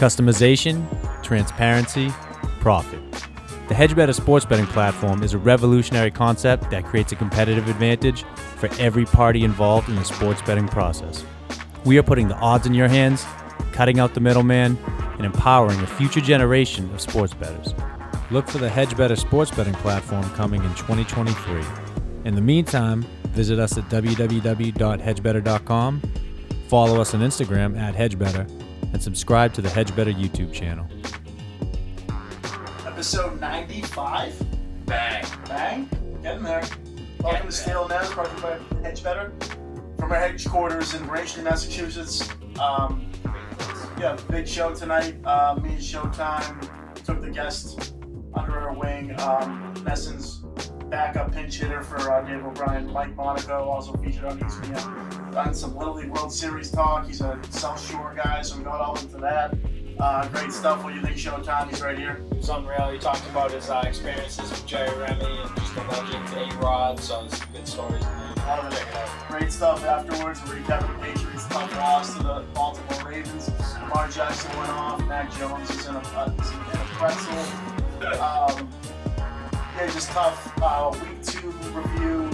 Customization, transparency, profit. The HedgeBetter sports betting platform is a revolutionary concept that creates a competitive advantage for every party involved in the sports betting process. We are putting the odds in your hands, cutting out the middleman, and empowering a future generation of sports bettors. Look for the HedgeBetter sports betting platform coming in 2023. In the meantime, visit us at www.hedgebetter.com, follow us on Instagram at HedgeBetter, and subscribe to the HedgeBetter YouTube channel. Episode 95. Bang. Bang. Getting there. Welcome to Steele Nazz, brought to you by HedgeBetter. From our headquarters in Braintree, Massachusetts. Big show tonight. Me and Showtime took the guest under our wing. Nesson's backup pinch hitter for Dave O'Brien. Mike Monaco, also featured on ESPN. Done some Little League World Series talk. He's a South Shore guy, so we got all into that. Great stuff. What do you think, Showtime? He's right here. It was unreal. He talked about his experiences with Jerry Remy and just the legend A-Rod, so it's good stories. Great stuff afterwards. We recapped the Patriots' tough loss to the Baltimore Ravens. Lamar Jackson went off. Mac Jones is in a pretzel. Just tough. Week 2 review.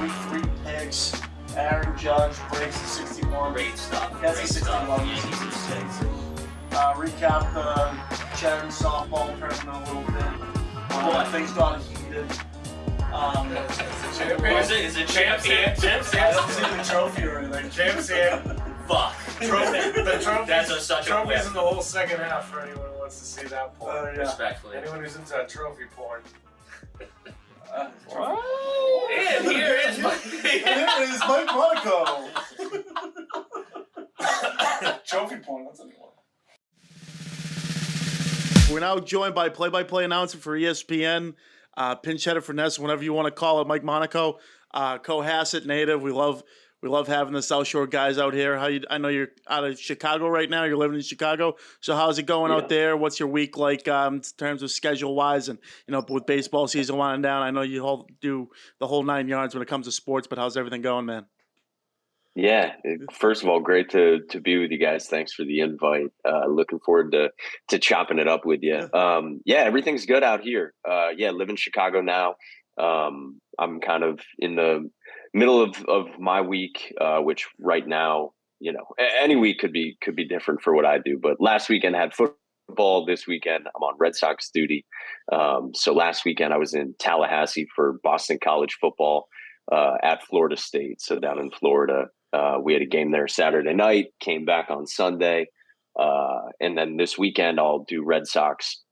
Week 3 picks. Aaron Judge breaks the 61. Great stuff. That's the 61. Recap the Sharon softball tournament a little bit. Things got heated. Is it champion? I don't see the trophy or anything. James here. Fuck. Trophy. The trophy. That's such a trophy's whip. in the whole second half for anyone who wants to see that porn. Yeah. Respectfully. Anyone who's into that trophy porn. And here is Mike Monaco. Trophy porn, that's anyone. We're now joined by play-by-play announcer for ESPN, pinch hitter for Ness, whatever you want to call it, Mike Monaco, Cohasset native. We love having the South Shore guys out here. I know you're out of Chicago right now. You're living in Chicago. So how's it going out there? What's your week like in terms of schedule-wise? And, with baseball season winding down, I know you all do the whole 9 yards when it comes to sports, but how's everything going, man? Yeah, first of all, great to be with you guys. Thanks for the invite. Looking forward to chopping it up with you. Everything's good out here. Live in Chicago now. I'm kind of in the middle of my week, which right now, any week could be different for what I do. But last weekend I had football. This weekend I'm on Red Sox duty. So last weekend I was in Tallahassee for Boston College football at Florida State. So down in Florida. We had a game there Saturday night, came back on Sunday. And then this weekend, I'll do Red Sox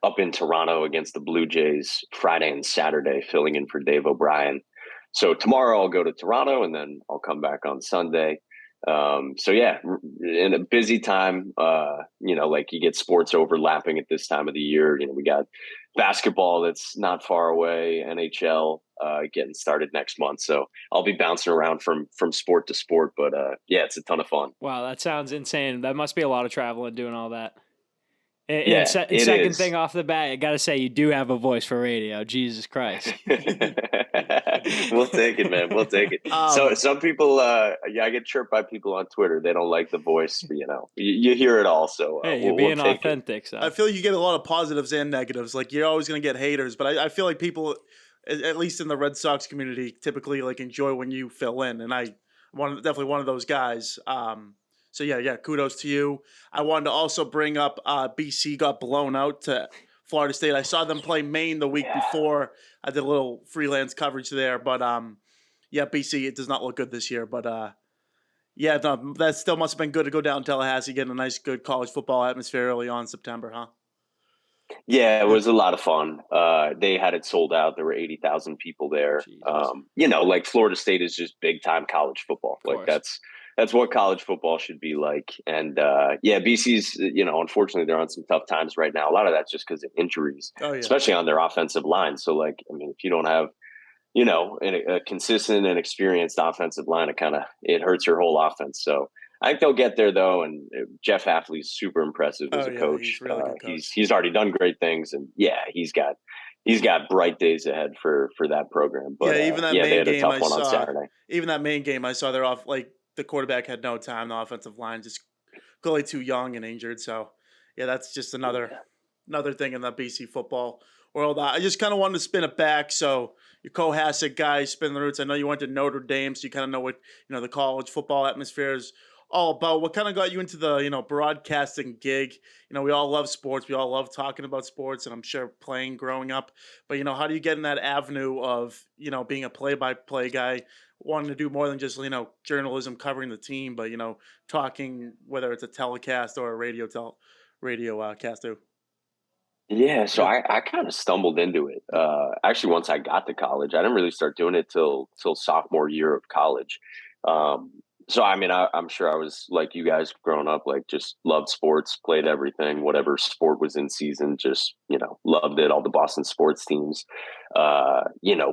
up in Toronto against the Blue Jays Friday and Saturday, filling in for Dave O'Brien. So tomorrow I'll go to Toronto and then I'll come back on Sunday. In a busy time, like you get sports overlapping at this time of the year. We got basketball that's not far away, NHL getting started next month. So I'll be bouncing around from sport to sport, but it's a ton of fun. Wow, that sounds insane. That must be a lot of traveling doing all that. Second thing off the bat, I got to say, you do have a voice for radio. Jesus Christ. We'll take it, man. We'll take it. So some people, I get chirped by people on Twitter. They don't like the voice, you hear it all. So hey, you're being authentic. So. I feel like you get a lot of positives and negatives. Like, you're always going to get haters, but I feel like people, at least in the Red Sox community, typically enjoy when you fill in. And I'm definitely one of those guys. So kudos to you. I wanted to also bring up BC got blown out to Florida State. I saw them play Maine the week before. I did a little freelance coverage there, but BC, it does not look good this year. But that still must have been good to go down to Tallahassee, get a nice, good college football atmosphere early on in September, huh? Yeah, it was a lot of fun. They had it sold out. There were 80,000 people there. Florida State is just big time college football. That's what college football should be like. And BC's, unfortunately they're on some tough times right now. A lot of that's just because of injuries, especially on their offensive line. So if you don't have, a consistent and experienced offensive line, it hurts your whole offense. So I think they'll get there though. And Jeff Hafley's super impressive as a coach. He's really good coach. He's already done great things, and he's got bright days ahead for that program. But even that they Maine had a game tough one on Saturday. Even that Maine game I saw, they're off the quarterback had no time. The offensive line just clearly too young and injured. So yeah, that's just another thing in the BC football world. I just kind of wanted to spin it back. So your Cohasset guy, spin the roots. I know you went to Notre Dame, so you kind of know what the college football atmosphere is all about. What kind of got you into the broadcasting gig? We all love sports. We all love talking about sports, and I'm sure playing growing up. But how do you get in that avenue of being a play-by-play guy, wanting to do more than just journalism covering the team, but talking, whether it's a telecast or a radio cast too? Yeah, so I kind of stumbled into it. Actually, once I got to college, I didn't really start doing it till sophomore year of college. Um, so I mean, I'm sure I was like you guys growing up, like just loved sports, played everything, whatever sport was in season, just loved it. All the Boston sports teams.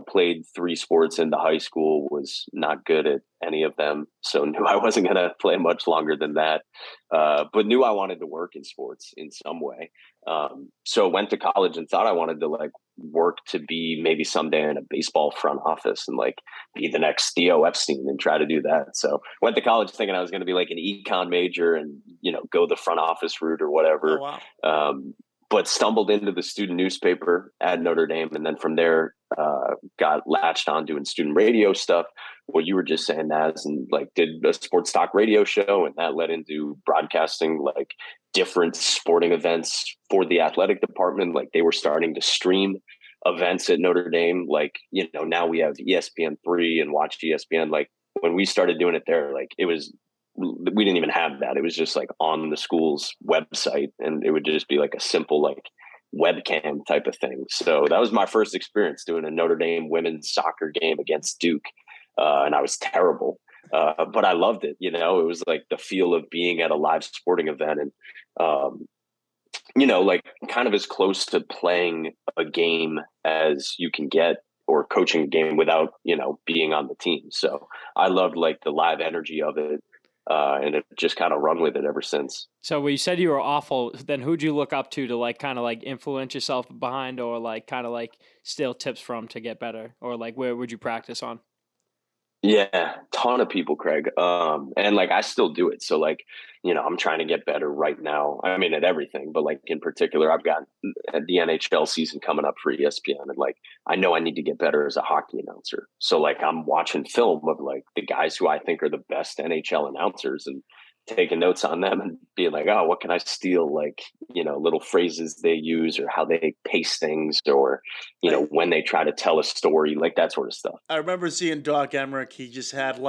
Played 3 sports into high school, was not good at any of them, so knew I wasn't gonna play much longer than that. But knew I wanted to work in sports in some way. So went to college and thought I wanted to work to be maybe someday in a baseball front office and be the next Theo Epstein and try to do that. So went to college thinking I was going to be an econ major and, go the front office route or whatever. Oh, wow. But stumbled into the student newspaper at Notre Dame. And then from there, got latched on doing student radio stuff. What you were just saying, Naz, and did a sports talk radio show, and that led into broadcasting different sporting events for the athletic department. They were starting to stream events at Notre Dame. Now we have ESPN3 and Watch ESPN. When we started doing it there, we didn't even have that. It was just on the school's website, and it would just be a simple webcam type of thing. So that was my first experience doing a Notre Dame women's soccer game against Duke. And I was terrible. But I loved it. It was the feel of being at a live sporting event and, kind of as close to playing a game as you can get or coaching a game without, being on the team. So I loved the live energy of it. And it just kind of run with it ever since. So when you said you were awful, then who'd you look up to kind of influence yourself behind or kind of steal tips from to get better? Or where would you practice on? Yeah, ton of people, Craig. And I still do it. So I'm trying to get better right now. I mean, at everything, but in particular, I've got the NHL season coming up for ESPN, and I know I need to get better as a hockey announcer. So I'm watching film of the guys who I think are the best NHL announcers and taking notes on them and being oh, what can I steal? Little phrases they use or how they pace things or, when they try to tell a story, that sort of stuff. I remember seeing Doc Emmerich. He just had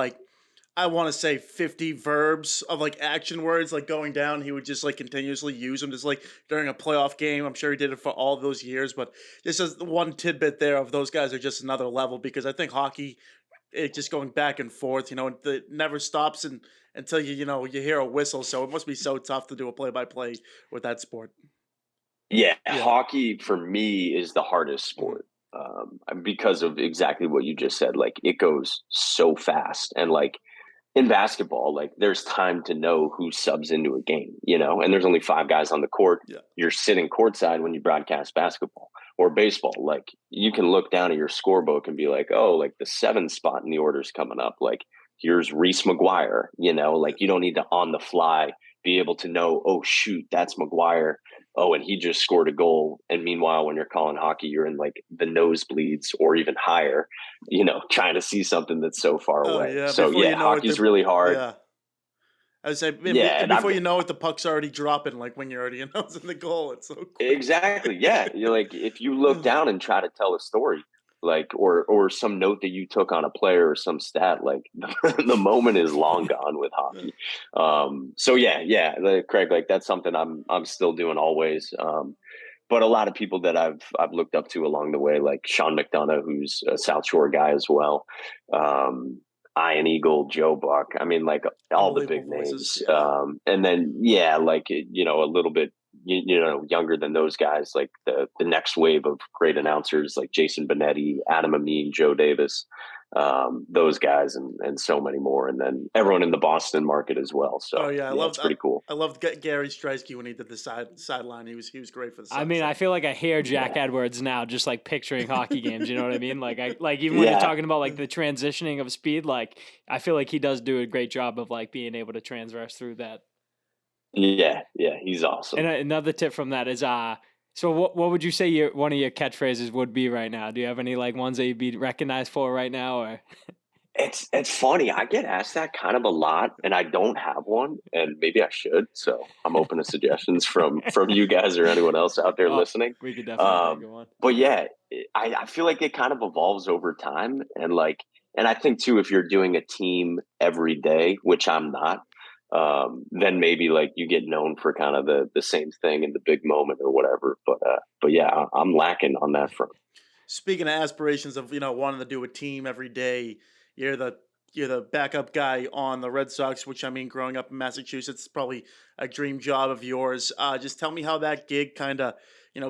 I want to say 50 verbs of action words going down. He would just continuously use them just during a playoff game. I'm sure he did it for all those years, but this is one tidbit there of those guys are just another level because I think hockey, it just going back and forth, it never stops until you hear a whistle. So it must be so tough to do a play-by-play with that sport. Yeah, hockey for me is the hardest sport because of exactly what you just said. It goes so fast, and in basketball, there's time to know who subs into a game, and there's only 5 guys on the court. Yeah. You're sitting courtside when you broadcast basketball or baseball. You can look down at your scorebook and be oh, the 7th spot in the order is coming up. Here's Reese McGuire, you don't need to on the fly be able to know, oh, shoot, that's McGuire. Oh, and he just scored a goal. And meanwhile, when you're calling hockey, you're in the nosebleeds or even higher, trying to see something that's so far away. Yeah. So hockey's really hard. Yeah. I would say, before you know it, the puck's already dropping, when you're already announcing the goal. It's so cool. Exactly. Yeah. You're if you look down and try to tell a story, or some note that you took on a player or some stat, the moment is long gone with hockey. So Craig, that's something I'm still doing always. But a lot of people that I've looked up to along the way, like Sean McDonough, who's a South Shore guy as well. Ian Eagle, Joe Buck. I mean, all the big names. And then, a little bit, younger than those guys, the next wave of great announcers like Jason Benetti, Adam Amin, Joe Davis, those guys, and so many more. And then everyone in the Boston market as well. So it's pretty cool. I loved Gary Streisky when he did the sideline. He was great for the Sox. I mean, I feel like I hear Jack Edwards now, just picturing hockey games. You know what I mean? Even when you're talking about the transitioning of speed, I feel like he does do a great job of being able to transverse through that. Yeah, he's awesome. And another tip from that is so what would you say one of your catchphrases would be right now? Do you have any like ones that you'd be recognized for right now, or? It's funny. I get asked that kind of a lot, and I don't have one, and maybe I should. So I'm open to suggestions from you guys or anyone else out there listening. We could definitely think of one. But yeah, I feel like it kind of evolves over time, and I think too, if you're doing a team every day, which I'm not, then maybe like you get known for kind of the same thing in the big moment or whatever. But yeah, I'm lacking on that front. Speaking of aspirations of wanting to do a team every day, you're the backup guy on the Red Sox, which I mean, growing up in Massachusetts, is probably a dream job of yours. Just tell me how that gig kind of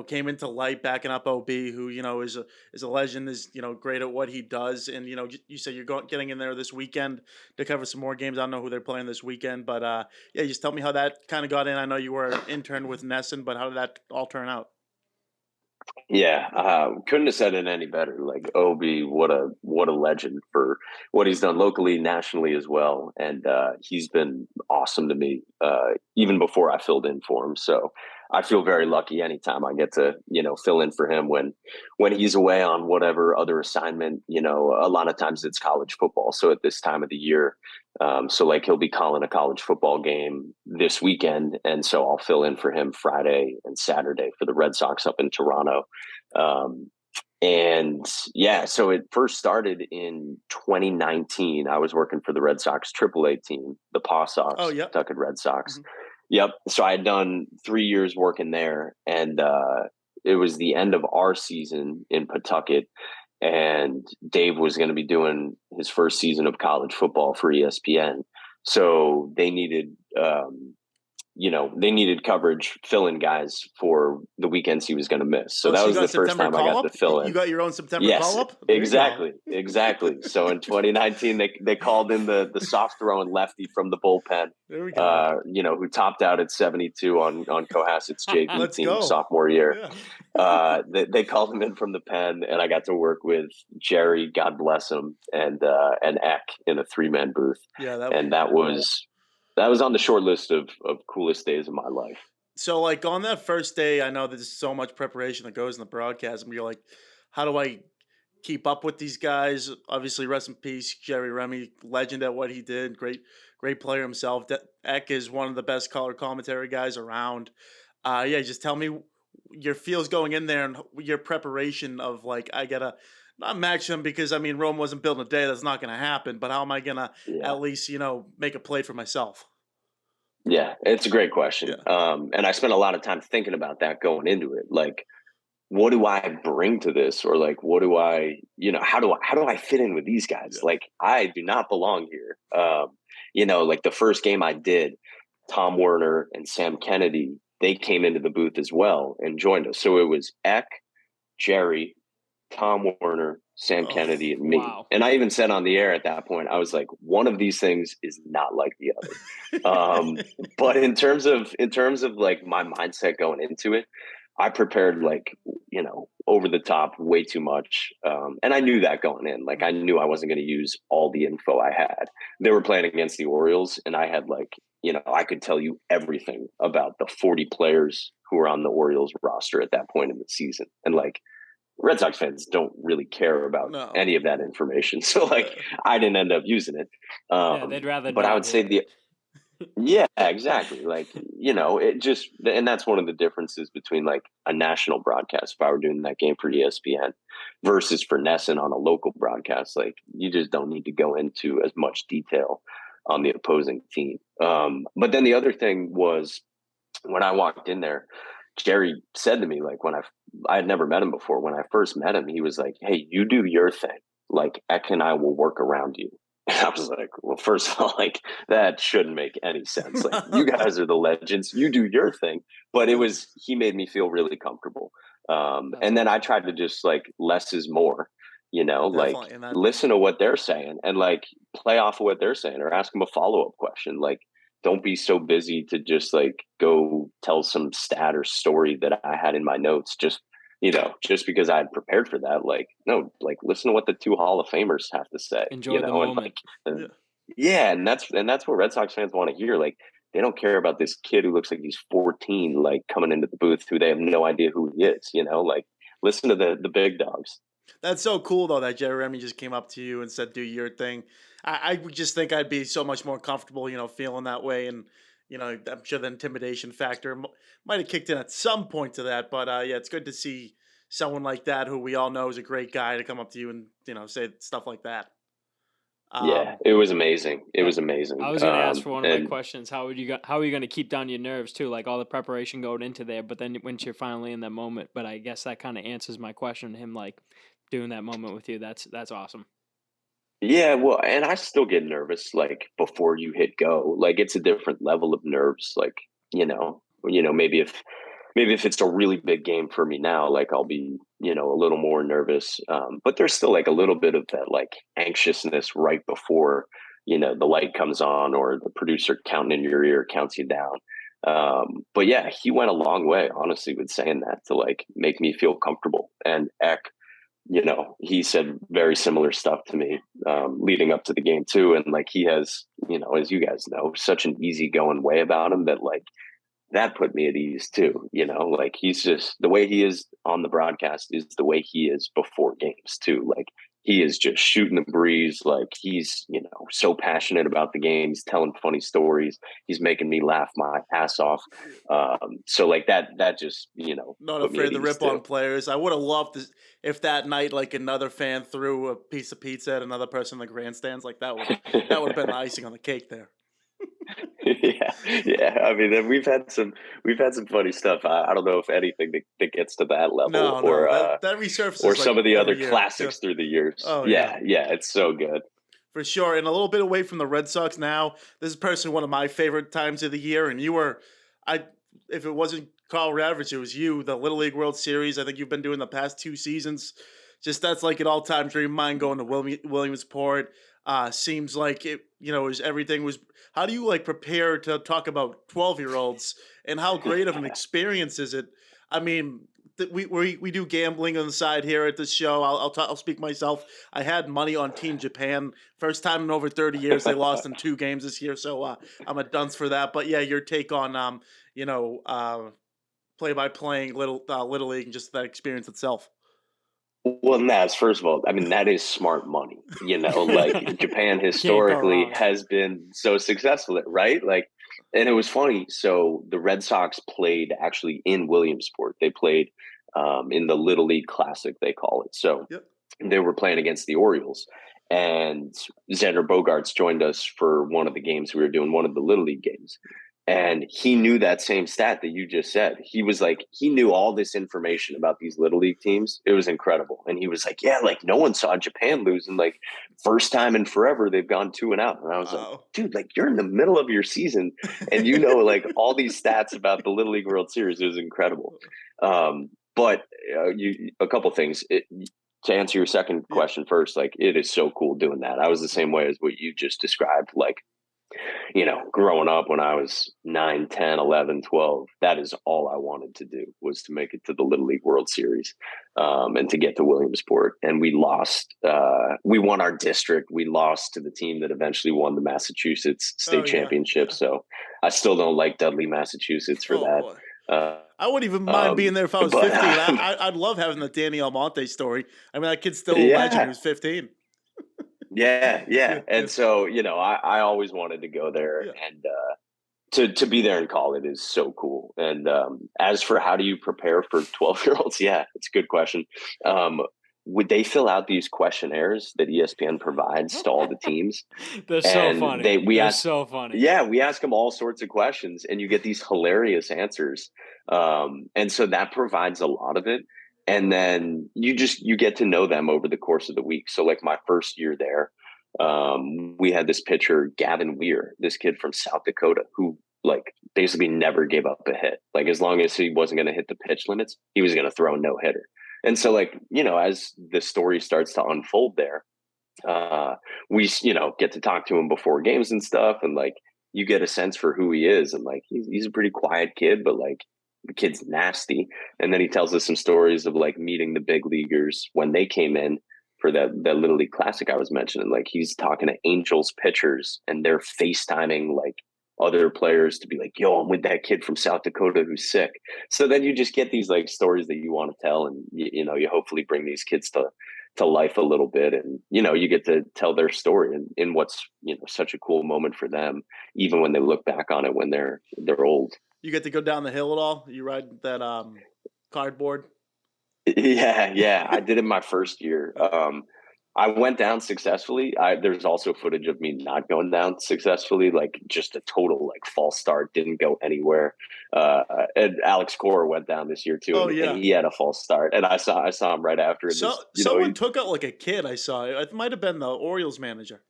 came into light, backing up OB, who is a legend, is great at what he does, and you said you're getting in there this weekend to cover some more games. I don't know who they're playing this weekend, but yeah, just tell me how that kind of got in. I know you were an intern with Nesson, but how did that all turn out? Yeah, couldn't have said it any better. Like Obi, what a legend for what he's done locally, nationally as well, and he's been awesome to me even before I filled in for him. So I feel very lucky anytime I get to fill in for him when he's away on whatever other assignment. A lot of times it's college football. So at this time of the year, so like he'll be calling a college football game this weekend, and so I'll fill in for him Friday and Saturday for the Red Sox up in Toronto. And yeah, so it first started in 2019. I was working for the Red Sox AAA team, the Paw Sox, Oh, yep. Pawtucket Red Sox. Mhm. Yep. So I had done 3 years working there, and it was the end of our season in Pawtucket, and Dave was going to be doing his first season of college football for ESPN. So they needed, coverage, fill-in guys for the weekends he was going to miss. So that was the first time I got to fill in. You got your own September Yes, call-up? exactly. So in 2019, they called in the soft throwing lefty from the bullpen, There we go. who topped out at 72 on Cohasset's JV Let's team go. sophomore year. Yeah. They called him in from the pen, and I got to work with Jerry, God bless him, and Eck in a 3-man booth. Yeah, That was on the short list of coolest days of my life. So, like, on that first day, I know there's so much preparation that goes in the broadcast, and you're like, how do I keep up with these guys? Obviously, rest in peace, Jerry Remy, legend at what he did, great player himself. Eck is one of the best color commentary guys around. Yeah, just tell me your feels going in there and your preparation of, like, I gotta not match them because, I mean, Rome wasn't built in a day. That's not going to happen. But how am I going to at least, make a play for myself? Yeah, it's a great question. Yeah. And I spent a lot of time thinking about that going into it. Like, what do I bring to this? Or like, what do I, how do I fit in with these guys? Yeah. Like, I do not belong here. Like the first game I did, Tom Werner and Sam Kennedy, they came into the booth as well and joined us. So it was Eck, Jerry, Tom Werner, Sam Kennedy, and me. Wow. And I even said on the air at that point, I was like, one of these things is not like the other. But in terms of like my mindset going into it, I prepared like, over the top way too much. And I knew that going in. Like I knew I wasn't going to use all the info I had. They were playing against the Orioles, and I had like, I could tell you everything about the 40 players who were on the Orioles roster at that point in the season. And like, Red Sox fans don't really care about any of that information. So like I didn't end up using it. They'd rather but I would say yeah, exactly. Like, it just, and that's one of the differences between like a national broadcast, if I were doing that game for ESPN versus for Nesson on a local broadcast, like you just don't need to go into as much detail on the opposing team. But then the other thing was when I walked in there, Jerry said to me, like when I had never met him before. When I first met him, he was like, "Hey, you do your thing. Like Eck and I will work around you." And I was like, "Well, first of all, like that shouldn't make any sense. Like you guys are the legends. You do your thing." But he made me feel really comfortable. And then I tried to just like less is more. Like listen to what they're saying and like play off of what they're saying or ask them a follow-up question. Like, don't be so busy to just like go tell some stat or story that I had in my notes just because I had prepared for that. Like, no, like listen to what the 2 Hall of Famers have to say. Enjoy the moment. And that's what Red Sox fans want to hear. Like, they don't care about this kid who looks like he's 14, like coming into the booth who they have no idea who he is, like listen to the big dogs. That's so cool though that Jerry Remy just came up to you and said, "Do your thing." I would just think I'd be so much more comfortable, feeling that way, and I'm sure the intimidation factor might have kicked in at some point to that. But yeah, it's good to see someone like that who we all know is a great guy to come up to you and say stuff like that. Yeah, it was amazing. It was amazing. I was going to ask for one of my questions. How are you going to keep down your nerves too? Like all the preparation going into there, but then once you're finally in that moment. But I guess that kind of answers my question. Him like doing that moment with you. That's awesome. Yeah, well, and I still get nervous like before you hit go. Like it's a different level of nerves. Like maybe if it's a really big game for me now, like I'll be a little more nervous. But there's still like a little bit of that like anxiousness right before the light comes on or the producer counting in your ear counts you down. But yeah, he went a long way, honestly, with saying that to like make me feel comfortable. And Eck, he said very similar stuff to me leading up to the game too. And like he has, as you guys know, such an easygoing way about him that like that put me at ease too. Like he's just the way he is on the broadcast is the way he is before games too. Like he is just shooting the breeze. Like he's, so passionate about the game. He's telling funny stories. He's making me laugh my ass off. So like that just, not afraid to rip on players. I would have loved if that night, like another fan threw a piece of pizza at another person in the grandstands. Like that would have been the icing on the cake there. yeah. I mean, then we've had some funny stuff. I don't know if anything that gets to that level, that resurfaces, or some of the other year. classics through the years. Oh, yeah, it's so good for sure. And a little bit away from the Red Sox now. This is personally one of my favorite times of the year. And if it wasn't Carl Ravitch, it was you. The Little League World Series. I think you've been doing the past 2 seasons. Just that's like an all-time dream of mine going to Williamsport. Seems like it, everything was. How do you like prepare to talk about 12-year-olds and how great of an experience is it? I mean, we do gambling on the side here at this show. I'll speak myself. I had money on Team Japan. First time in over 30 years they lost in 2 games this year, so I'm a dunce for that. But yeah, your take on play by playing Little League and just that experience itself. Well, Nazz, first of all, I mean, that is smart money. Like Japan historically has been so successful, right? Like, and it was funny. So the Red Sox played actually in Williamsport. They played in the Little League Classic, they call it. So They were playing against the Orioles. And Xander Bogaerts joined us for one of the games we were doing, one of the Little League games. And he knew that same stat that you just said. He was like, he knew all this information about these Little League teams. It was incredible. And he was like, yeah, like no one saw Japan lose. And like first time in forever, they've gone 2-0. And I was like, dude, like you're in the middle of your season. And like all these stats about the Little League World Series. It was incredible. But a couple things. To answer your second question first, like it is so cool doing that. I was the same way as what you just described. Like, growing up when I was 9, 10, 11, 12, that is all I wanted to do was to make it to the Little League World Series and to get to Williamsport. And we lost. We won our district. We lost to the team that eventually won the Massachusetts state championship. Yeah. So I still don't like Dudley, Massachusetts for that. I wouldn't even mind being there if I was 15. I'd love having the Danny Almonte story. I mean, that kid's still a legend. He was 15. Yeah. And so, I always wanted to go there and to be there and call it is so cool. And as for how do you prepare for 12-year-olds? Yeah, it's a good question. Would they fill out these questionnaires that ESPN provides to all the teams? They're so funny. They're so funny. Yeah, we ask them all sorts of questions and you get these hilarious answers. And so that provides a lot of it. And then you get to know them over the course of the week. So like my first year there, we had this pitcher, Gavin Weir, this kid from South Dakota, who like basically never gave up a hit. Like as long as he wasn't going to hit the pitch limits, he was going to throw a no hitter. And so like, as the story starts to unfold there, we, get to talk to him before games and stuff. And like, you get a sense for who he is. And like, he's a pretty quiet kid, but like, the kid's nasty. And then he tells us some stories of like meeting the big leaguers when they came in for that Little League Classic I was mentioning. Like he's talking to Angels pitchers and they're FaceTiming like other players to be like, yo, I'm with that kid from South Dakota who's sick. So then you just get these like stories that you want to tell, and you hopefully bring these kids to life a little bit, and you get to tell their story in what's such a cool moment for them, even when they look back on it when they're old. You get to go down the hill at all? You ride that cardboard? Yeah, I did it my first year. I went down successfully. There's also footage of me not going down successfully, like just a total like false start, didn't go anywhere. And Alex Cora went down this year too, and he had a false start, and I saw him right after. Someone took out like a kid. I saw it might have been the Orioles manager.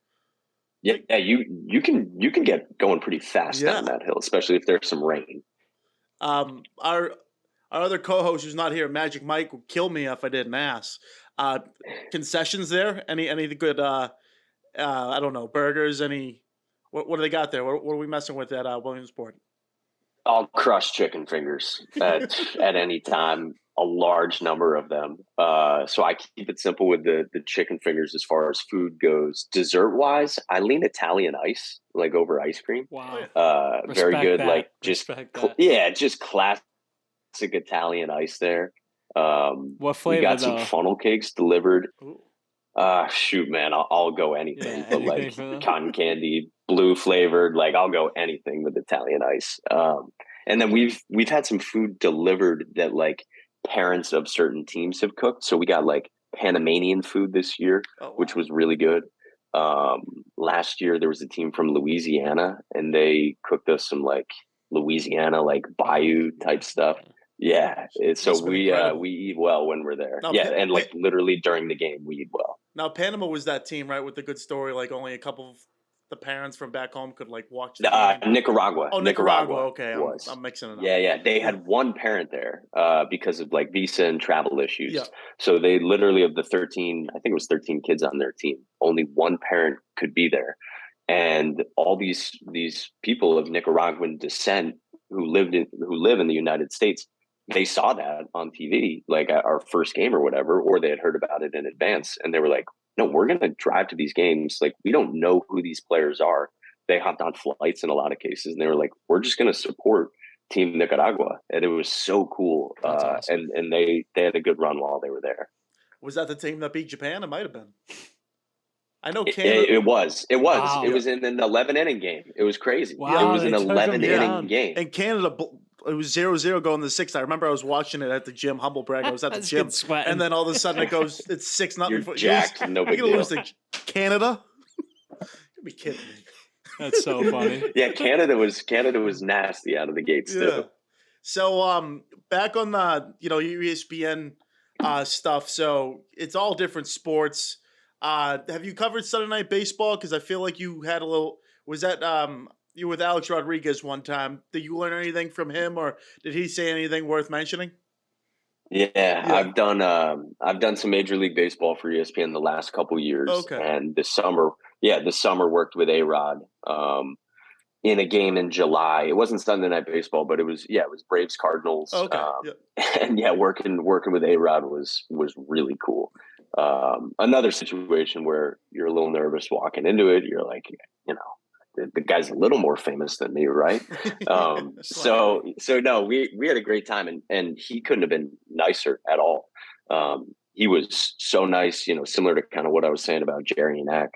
Yeah, you can get going pretty fast down that hill, especially if there's some rain. Our other co-host who's not here, Magic Mike, would kill me if I didn't ask. Concessions there? Any good? I don't know, burgers. What do they got there? What are we messing with at Williamsport? I'll crush chicken fingers at any time. A large number of them. So I keep it simple with the chicken fingers as far as food goes. Dessert wise, I lean Italian ice, like over ice cream. Wow. Very good. That. Like just just classic Italian ice there. What flavor? We got some funnel cakes delivered. Shoot, man, I'll go anything. But like cotton candy, blue flavored, like I'll go anything with Italian ice. And then we've had some food delivered that like parents of certain teams have cooked. So we got like Panamanian food this year, which was really good. Last year there was a team from Louisiana, and they cooked us some like Louisiana like bayou type stuff. Yeah, so we eat well when we're there. And like literally during the game we eat well. Now Panama was that team, right, with the good story, like only a couple of the parents from back home could like watch the game. Nicaragua. Oh, Nicaragua. Okay, I'm mixing it up. Yeah. They had one parent there because of like visa and travel issues. Yeah. So they literally, of the 13, I think it was 13 kids on their team, only one parent could be there. And all these people of Nicaraguan descent who live in the United States, they saw that on TV, like at our first game or whatever, or they had heard about it in advance, and they were like, no, we're going to drive to these games. Like, we don't know who these players are. They hopped on flights in a lot of cases, and they were like, we're just going to support Team Nicaragua. And it was so cool. Awesome. And they had a good run while they were there. Was that the team that beat Japan? It might have been. I know Canada. It was. Wow. It was in an 11-inning game. It was crazy. Wow, it was an 11-inning game. And Canada, it was 0-0 going to the sixth. I remember I was wating it at the gym. Humble brag, I was at the gym. And then all of a sudden it goes, it's 6-0. You're jacked. No big deal. Lose to Canada? You'd be kidding me. That's so funny. Yeah, Canada was nasty out of the gates too. So back on the ESPN stuff. So it's all different sports. Have you covered Sunday Night Baseball? Because I feel like you had a little. Was that you were with Alex Rodriguez one time? Did you learn anything from him, or did he say anything worth mentioning? Yeah. I've done some Major League Baseball for ESPN the last couple years. Okay. And this summer worked with A-Rod in a game in July. It wasn't Sunday Night Baseball, but it was Braves Cardinals. Okay. And working with A-Rod was really cool. Another situation where you're a little nervous walking into it. You're like, the guy's a little more famous than me, right? So no, we had a great time, and he couldn't have been nicer at all. He was so nice, similar to kind of what I was saying about Jerry and Ack.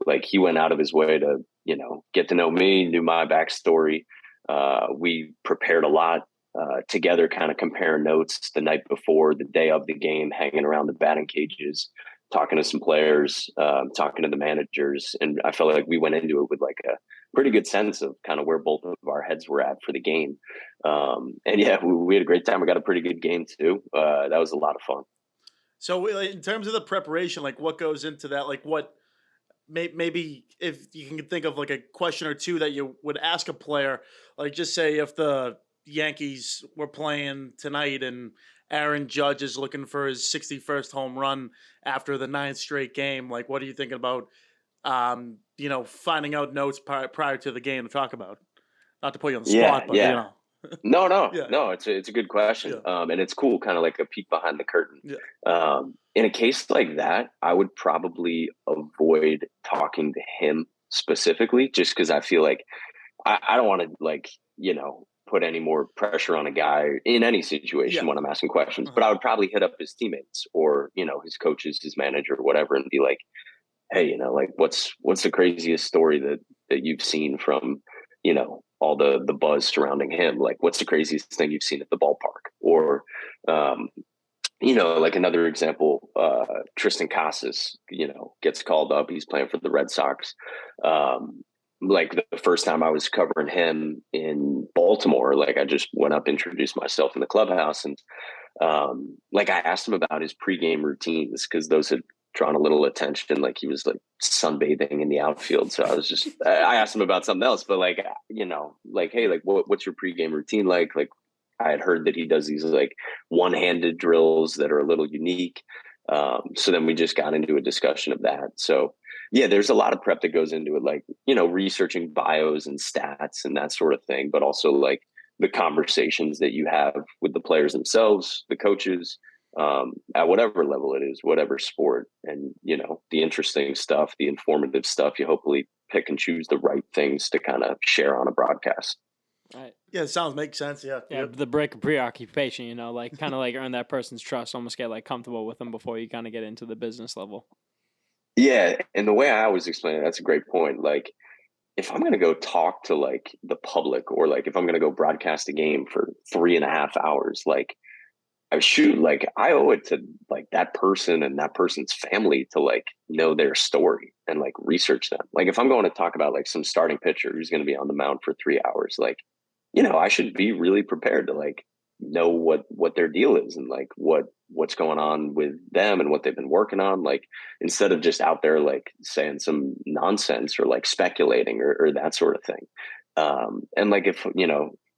Like, he went out of his way to, get to know me, knew my backstory. We prepared a lot together, kind of comparing notes the night before, the day of the game, hanging around the batting cages, talking to some players, talking to the managers. And I felt like we went into it with like a pretty good sense of kind of where both of our heads were at for the game. And yeah, we had a great time. We got a pretty good game too. That was a lot of fun. So in terms of the preparation, like what goes into that, like what maybe if you can think of like a question or two that you would ask a player, like just say if the Yankees were playing tonight and Aaron Judge is looking for his 61st home run after the 9th straight game, like what are you thinking about, finding out notes prior to the game to talk about? Not to put you on the spot, but No, it's a good question. And it's cool, kind of like a peek behind the curtain. In a case like that, I would probably avoid talking to him specifically, just because I feel like I don't want to like, put any more pressure on a guy in any situation Yeah. when I'm asking questions, but I would probably hit up his teammates or, his coaches, his manager, whatever, and be like, hey, like what's the craziest story that you've seen from, all the buzz surrounding him? Like, what's the craziest thing you've seen at the ballpark? Or, like another example, Tristan Casas, gets called up. He's playing for the Red Sox. Like the first time I was covering him in Baltimore, like I just went up, introduced myself in the clubhouse, and like I asked him about his pregame routines because those had drawn a little attention. Like he was like sunbathing in the outfield, so I asked him about something else. But like like hey, like what's your pregame routine like? Like I had heard that he does these like one-handed drills that are a little unique. So then we just got into a discussion of that. So yeah, there's a lot of prep that goes into it, like, researching bios and stats and that sort of thing, but also like the conversations that you have with the players themselves, the coaches, at whatever level it is, whatever sport. And, the interesting stuff, the informative stuff, you hopefully pick and choose the right things to kind of share on a broadcast. Right. Yeah, it makes sense. Yeah. Yeah, Yep. the break of preoccupation, like kind of like earn that person's trust, almost get like comfortable with them before you kind of get into the business level. Yeah, and the way I always explain it, that's a great point. Like, if I'm going to go talk to like the public, or like if I'm going to go broadcast a game for 3.5 hours, like like I owe it to like that person and that person's family to like know their story and like research them. Like if I'm going to talk about like some starting pitcher who's going to be on the mound for 3 hours, like, I should be really prepared to like know what their deal is and like what's going on with them and what they've been working on, like instead of just out there like saying some nonsense or like speculating or that sort of thing. And like if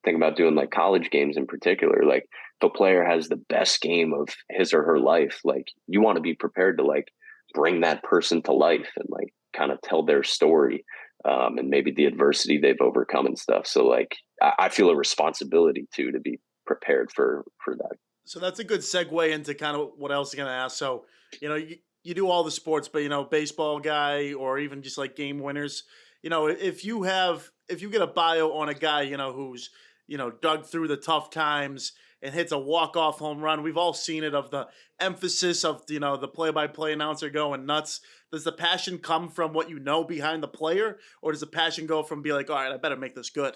think about doing like college games in particular, like if a player has the best game of his or her life, like you want to be prepared to like bring that person to life and like kind of tell their story, and maybe the adversity they've overcome and stuff. So like I feel a responsibility to be prepared for that. So that's a good segue into kind of what else I'm going to ask. So, you do all the sports, but, baseball guy or even just like game winners, if you get a bio on a guy, who's, dug through the tough times and hits a walk-off home run, we've all seen it, of the emphasis of, the play-by-play announcer going nuts. Does the passion come from what you know behind the player, or does the passion go from be like, all right, I better make this good?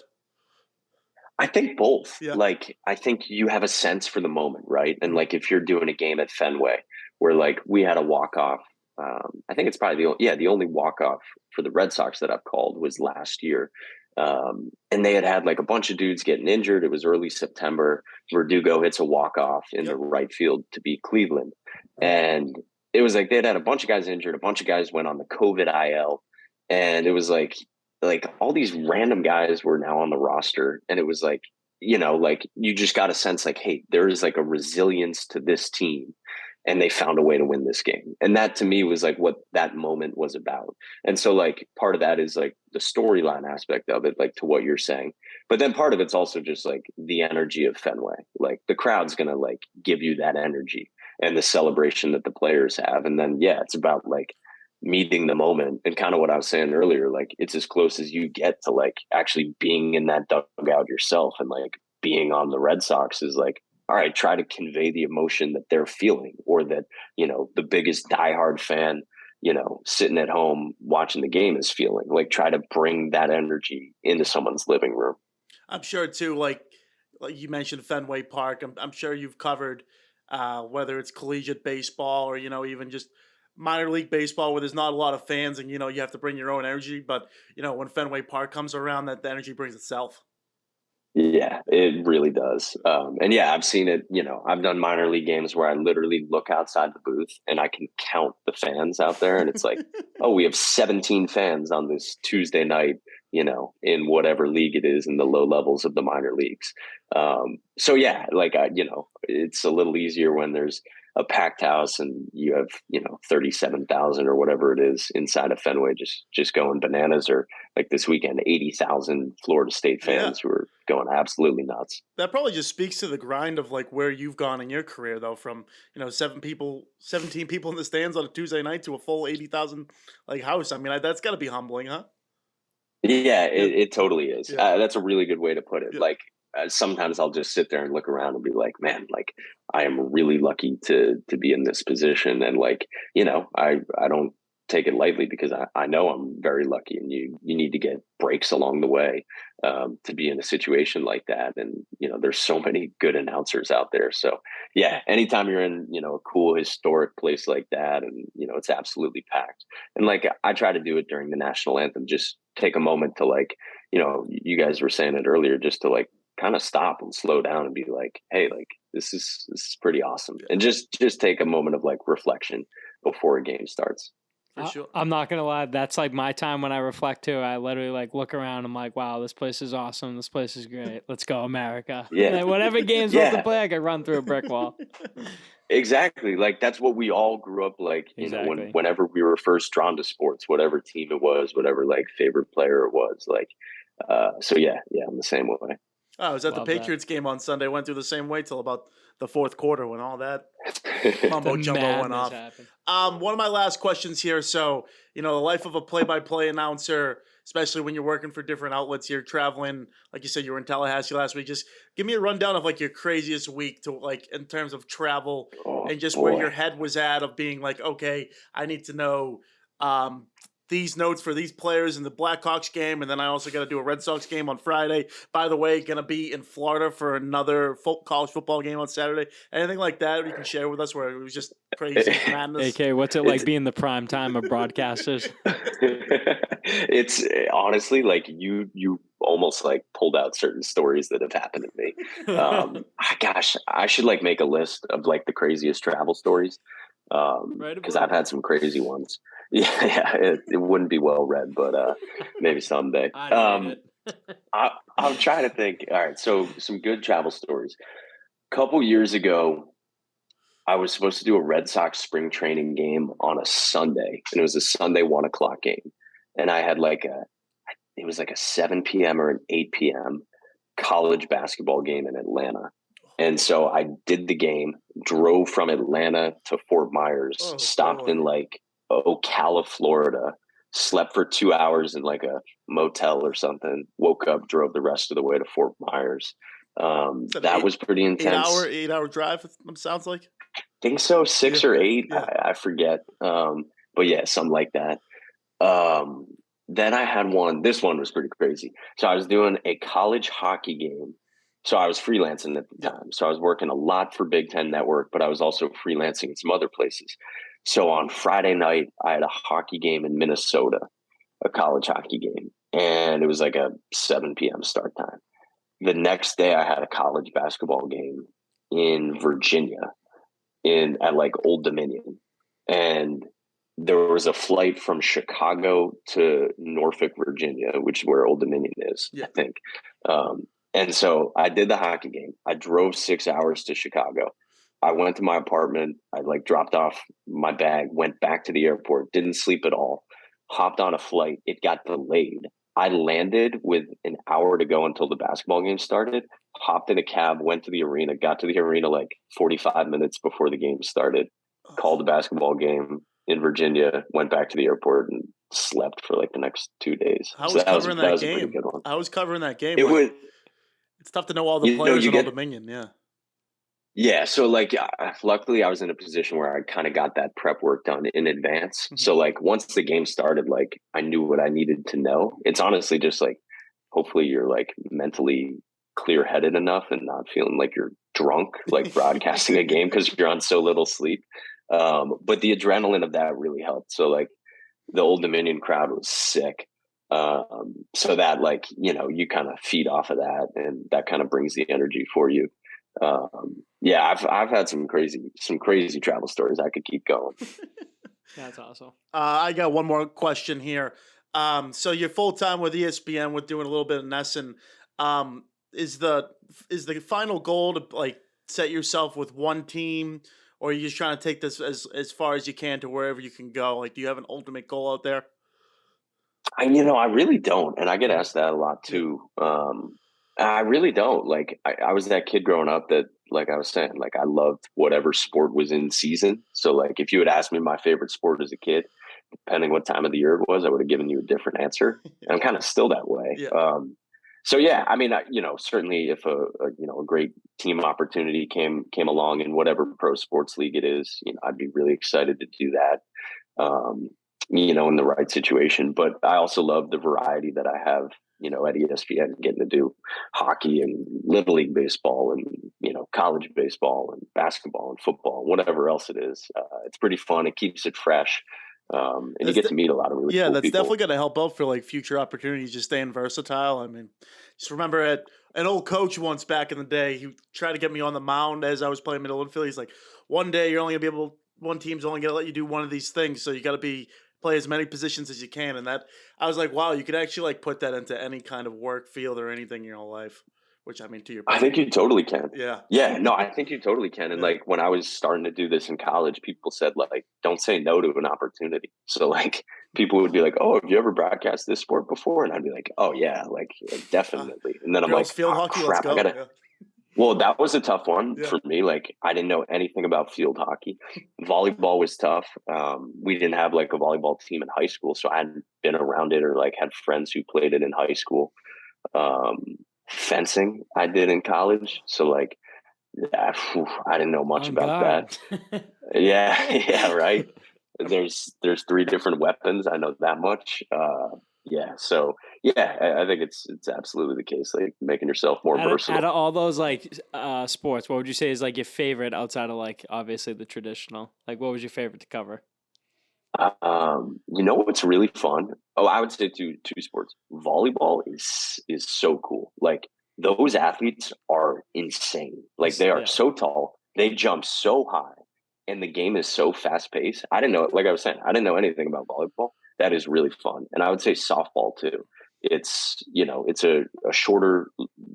I think both. Yeah. Like, I think you have a sense for the moment, right? And like, if you're doing a game at Fenway where like we had a walk-off, I think it's probably the only walk-off for the Red Sox that I've called was last year. And they had like a bunch of dudes getting injured. It was early September. Verdugo hits a walk-off in the right field to beat Cleveland. And it was like they'd had a bunch of guys injured. A bunch of guys went on the COVID IL. And it was like all these random guys were now on the roster. And it was like, like you just got a sense like, hey, there is like a resilience to this team. And they found a way to win this game. And that to me was like what that moment was about. And so like part of that is like the storyline aspect of it, like to what you're saying. But then part of it's also just like the energy of Fenway. Like the crowd's going to like give you that energy and the celebration that the players have. And then, yeah, it's about like meeting the moment, and kind of what I was saying earlier, like it's as close as you get to like actually being in that dugout yourself, and like being on the Red Sox is like, all right, try to convey the emotion that they're feeling, or that, the biggest diehard fan, sitting at home watching the game is feeling. Like try to bring that energy into someone's living room. I'm sure too, like you mentioned Fenway Park. I'm sure you've covered whether it's collegiate baseball or, even just minor league baseball where there's not a lot of fans and, you have to bring your own energy. But, when Fenway Park comes around, that the energy brings itself. Yeah, it really does. And yeah, I've seen it, I've done minor league games where I literally look outside the booth and I can count the fans out there. And it's like, oh, we have 17 fans on this Tuesday night, in whatever league it is in the low levels of the minor leagues. So yeah, like, it's a little easier when there's a packed house and you have, 37,000 or whatever it is inside of Fenway, just going bananas, or like this weekend, 80,000 Florida State fans who are going absolutely nuts. That probably just speaks to the grind of like where you've gone in your career though, from, 17 people in the stands on a Tuesday night to a full 80,000 like house. I mean, that's gotta be humbling, huh? Yeah, Yeah. it totally is. Yeah. That's a really good way to put it. Yeah. Like sometimes I'll just sit there and look around and be like, man, like I am really lucky to be in this position, and like I don't take it lightly because I know I'm very lucky, and you need to get breaks along the way to be in a situation like that. And there's so many good announcers out there. So yeah, anytime you're in a cool historic place like that, and it's absolutely packed. And like I try to do it during the national anthem, just take a moment to like, you guys were saying it earlier, just to like kind of stop and slow down and be like, hey, like this is pretty awesome. And just take a moment of like reflection before a game starts. For sure. I'm not gonna lie, that's like my time when I reflect too. I literally like look around. I'm like, wow, this place is awesome. This place is great. Let's go, America. Yeah. And whatever game's about to play, I can run through a brick wall. Exactly. Like that's what we all grew up like, Exactly. whenever we were first drawn to sports, whatever team it was, whatever like favorite player it was, like so yeah, I'm the same way. Oh, I was at Love the that. Patriots game on Sunday. Went through the same way till about the fourth quarter when all that mumbo The jumbo went madness off. happened. One of my last questions here. So, the life of a play-by-play announcer, especially when you're working for different outlets, you're traveling. Like you said, you were in Tallahassee last week. Just give me a rundown of like your craziest week to like in terms of travel and just where your head was at of being like, okay, I need to know these notes for these players in the Blackhawks game, and then I also got to do a Red Sox game on Friday. By the way, going to be in Florida for another college football game on Saturday. Anything like that you can share with us where it was just crazy madness? AK, what's it like being the prime time of broadcasters? It's honestly like you almost like pulled out certain stories that have happened to me. Gosh, I should like make a list of like the craziest travel stories because I've had some crazy ones. Yeah, it wouldn't be well read, but maybe someday. I'm trying to think. All right, so some good travel stories. A couple years ago, I was supposed to do a Red Sox spring training game on a Sunday, and it was a Sunday 1:00 game. And I had it was like a 7 p.m. or an 8 p.m. college basketball game in Atlanta. And so I did the game, drove from Atlanta to Fort Myers, stopped in like Ocala, Florida, slept for 2 hours in like a motel or something, woke up, drove the rest of the way to Fort Myers. That was pretty intense. 8-hour drive, it sounds like. I think so, 6 or 8. Yeah. I forget. But yeah, something like that. Then I had one. This one was pretty crazy. So I was doing a college hockey game. So I was freelancing at the time. So I was working a lot for Big Ten Network, but I was also freelancing in some other places. So on Friday night, I had a hockey game in Minnesota, a college hockey game. And it was like a 7 p.m. start time. The next day, I had a college basketball game in Virginia at like Old Dominion. And there was a flight from Chicago to Norfolk, Virginia, which is where Old Dominion is, I think. And so I did the hockey game. I drove 6 hours to Chicago. I went to my apartment. I like dropped off my bag, went back to the airport, didn't sleep at all, hopped on a flight. It got delayed. I landed with an hour to go until the basketball game started, hopped in a cab, went to the arena, got to the arena like 45 minutes before the game started, called the basketball game in Virginia, went back to the airport and slept for like the next 2 days. I was covering that game. A pretty good one. I was covering that game. It's tough to know all the You know, players you in Old get- Dominion. Yeah. Yeah, so like luckily I was in a position where I kind of got that prep work done in advance. So like once the game started, like I knew what I needed to know. It's honestly just like hopefully you're like mentally clear-headed enough and not feeling like you're drunk, like broadcasting a game because you're on so little sleep. But the adrenaline of that really helped. So like the Old Dominion crowd was sick. So that like, you kind of feed off of that and that kind of brings the energy for you. Yeah, I've had some crazy travel stories. I could keep going. That's awesome. I got one more question here. So you're full time with ESPN with doing a little bit of Nesson. Is the final goal to like set yourself with one team, or are you just trying to take this as far as you can to wherever you can go? Like, do you have an ultimate goal out there? I really don't, and I get asked that a lot too. I really don't. Like, I was that kid growing up that, like I was saying, like I loved whatever sport was in season. So, like, if you had asked me my favorite sport as a kid, depending what time of the year it was, I would have given you a different answer. And I'm kind of still that way. Yeah. So yeah, I mean, certainly if a great team opportunity came along in whatever pro sports league it is, I'd be really excited to do that. In the right situation. But I also love the variety that I have, at ESPN, getting to do hockey and little league baseball and, college baseball and basketball and football, whatever else it is. It's pretty fun. It keeps it fresh. And you get to meet a lot of really cool that's people. definitely going to help out for like future opportunities, just staying versatile. I mean, just remember an old coach once back in the day, he tried to get me on the mound as I was playing middle infield. He's like, one day you're only going to be able, one team's only going to let you do one of these things. So you got to play as many positions as you can. And that, I was like, wow, you could actually like put that into any kind of work field or anything in your whole life. Which, I mean, to your point, I think you totally can. Yeah. Yeah. No, I think you totally can. And like when I was starting to do this in college, people said like, don't say no to an opportunity. So like people would be like, oh, have you ever broadcast this sport before? And I'd be like, oh yeah, like definitely. And then I'm like, field hockey, crap, let's go. I gotta. Well, that was a tough one for me. Like I didn't know anything about field hockey. Volleyball was tough. We didn't have like a volleyball team in high school, so I hadn't been around it or like had friends who played it in high school. Fencing I did in college, so like I didn't know much about that. yeah, right. There's 3 different weapons. I know that much. So I think it's absolutely the case. Like making yourself more versatile. Out of all those like sports, what would you say is like your favorite outside of like obviously the traditional? Like what was your favorite to cover? What's really fun? Oh, I would say two sports. Volleyball is so cool. Like those athletes are insane. Like they are so tall, they jump so high, and the game is so fast paced. I didn't know, like I was saying, I didn't know anything about volleyball. That is really fun. And I would say softball too. It's it's a shorter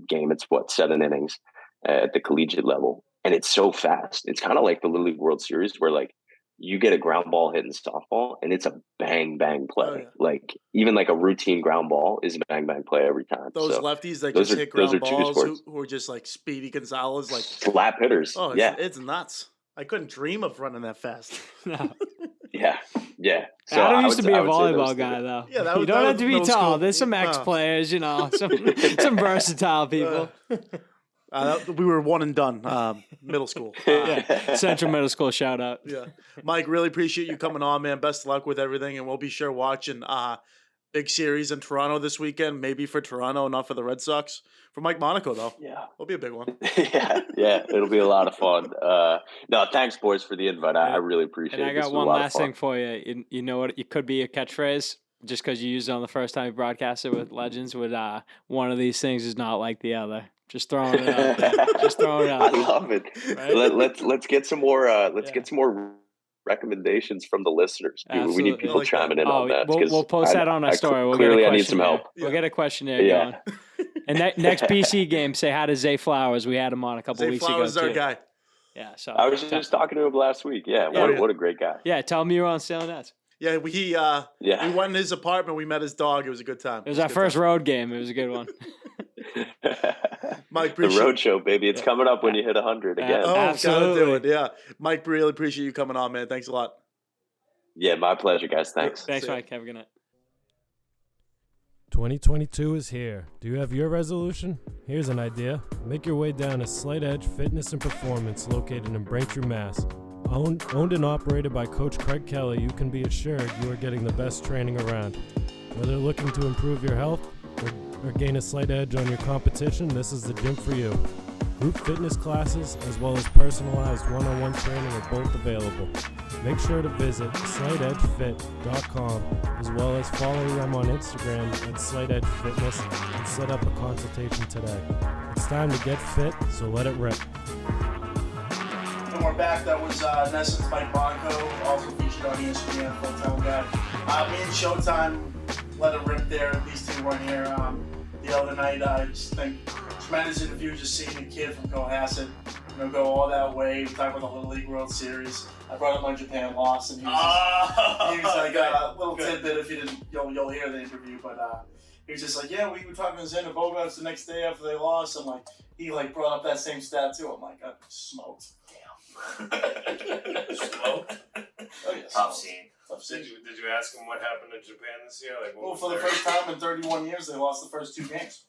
game. It's 7 innings at the collegiate level, and it's so fast. It's kind of like the Little League World Series where like you get a ground ball hit in softball and it's a bang bang play. Oh, yeah. Like even like a routine ground ball is a bang bang play every time. Those lefties that just hit ground balls who are just like Speedy Gonzalez, like slap hitters. Oh, it's nuts. I couldn't dream of running that fast. No. Yeah. So Adam used to be a volleyball guy, though. Yeah, you don't have to be tall. Cool. There's some ex-players, some versatile people. We were one and done, middle school. Central Middle School, shout out. Yeah. Mike, really appreciate you coming on, man. Best of luck with everything, and we'll be sure watching big series in Toronto this weekend, maybe for Toronto, not for the Red Sox. For Mike Monaco, though. Yeah. It'll be a big one. yeah. It'll be a lot of fun. No, thanks, boys, for the invite. I really appreciate it. And I got one last thing for you. You know what? It could be a catchphrase. Just because you used it on the first time you broadcasted with Legends, with one of these things is not like the other. Just throwing it out there. Just throwing it out there. I love it. Right? Let's get some more. Get some more recommendations from the listeners. We need people chiming in on that. We'll post that on our story. Clearly, I need some help. We'll get a questionnaire going. And next BC game, say hi to Zay Flowers. We had him on a couple weeks ago. Zay Flowers is our guy. Yeah. So I was just talking to him last week. Yeah. What a great guy. Yeah. Tell him you were on Steele Nazz. Yeah, we went in his apartment. We met his dog. It was a good time. It was our first road game. It was a good one. Mike, the road show, baby. It's coming up when you hit 100 again. Absolutely. Gotta do it. Yeah, Mike, really appreciate you coming on, man. Thanks a lot. Yeah, my pleasure, guys. Thanks. Thanks, Mike. Have a good night. 2022 is here. Do you have your resolution? Here's an idea. Make your way down to Slight Edge Fitness and Performance located in Braintree, Mass. Owned and operated by Coach Craig Kelly, you can be assured you are getting the best training around. Whether looking to improve your health or gain a slight edge on your competition, this is the gym for you. Group fitness classes as well as personalized one-on-one training are both available. Make sure to visit slightedgefit.com as well as follow them on Instagram at slightedgefitness and set up a consultation today. It's time to get fit, so let it rip. And we're back. That was in essence Mike Monaco, also featured on ESPN, full-time guy. Me and Showtime let it rip there. These two weren't here the other night. I just think tremendous interview, just seeing a kid from Cohasset, go all that way. We talked about the Little League World Series. I brought up my Japan loss, and he was like a little tidbit. If you didn't, you'll hear the interview. But he was just like, yeah, we were talking to Xander Bogaerts the next day after they lost. I'm like, he brought up that same stat too. I'm like, I smoked. Damn. Smoked? Oh, yeah, Tough scene. stuff. Did you ask him what happened in Japan this year? Like, Well, for the first time in 31 years, they lost the first 2 games.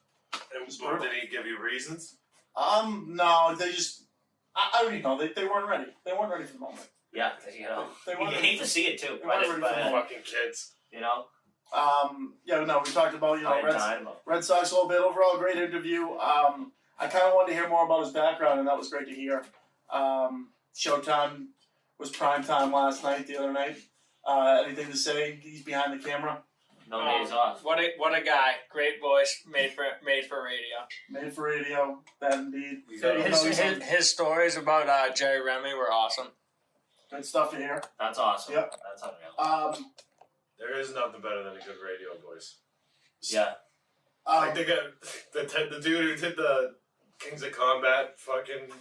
Did he give you reasons? No, they just. I already know they weren't ready. They weren't ready for the moment. Yeah, They you weren't ready hate for- to see it too. they weren't ready for the moment. Fucking kids. You know. Yeah, no, we talked about Red Sox a little bit. Overall, great interview. I kind of wanted to hear more about his background, and that was great to hear. Showtime was prime time the other night. Anything to say? He's behind the camera. No days off. What a guy! Great voice, made for radio. Made for radio. That indeed. His stories about Jerry Remy were awesome. Good stuff to hear. That's awesome. Yep. That's unreal. There is nothing better than a good radio voice. Yeah. Like the dude who did the Kings of Combat fucking.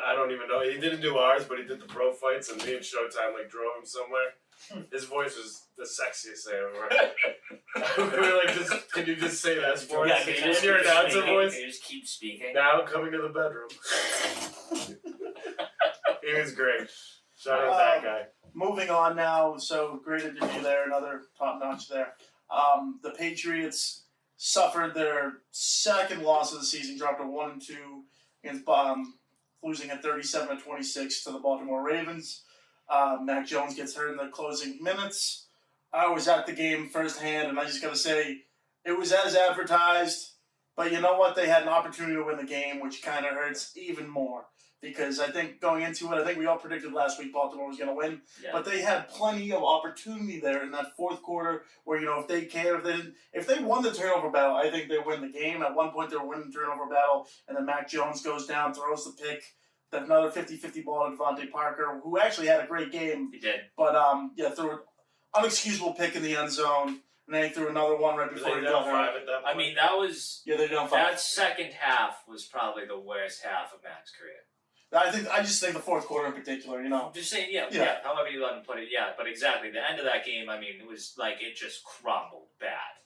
I don't even know. He didn't do ours, but he did the pro fights, and me and Showtime drove him somewhere. His voice was the sexiest thing ever. We were like, can you just say that for us? Yeah, can you just your keep announcer speaking? voice? Can you just keep speaking? Now coming to the bedroom. He was great. Shout out that guy. Moving on now. So great interview there. Another top notch there. The Patriots suffered their second loss of the season, dropped a 1-2 against losing at 37-26 to the Baltimore Ravens. Mac Jones gets hurt in the closing minutes. I was at the game firsthand, and I just got to say, it was as advertised. But you know what? They had an opportunity to win the game, which kind of hurts even more. Because I think going into it, I think we all predicted last week Baltimore was going to win. Yeah. But they had plenty of opportunity there in that fourth quarter where, if they won the turnover battle, I think they win the game. At one point, they were winning the turnover battle, and then Mac Jones goes down, throws the pick, then another 50-50 ball to Devontae Parker, who actually had a great game. He did. But, threw an unexcusable pick in the end zone, and then he threw another one right before he got hurt. I mean, that was. Yeah, they're down 5. That second half was probably the worst half of Mac's career. I just think the fourth quarter in particular, I'm just saying, yeah. However you let him put it, yeah. But exactly, the end of that game, I mean, it was like it just crumbled bad.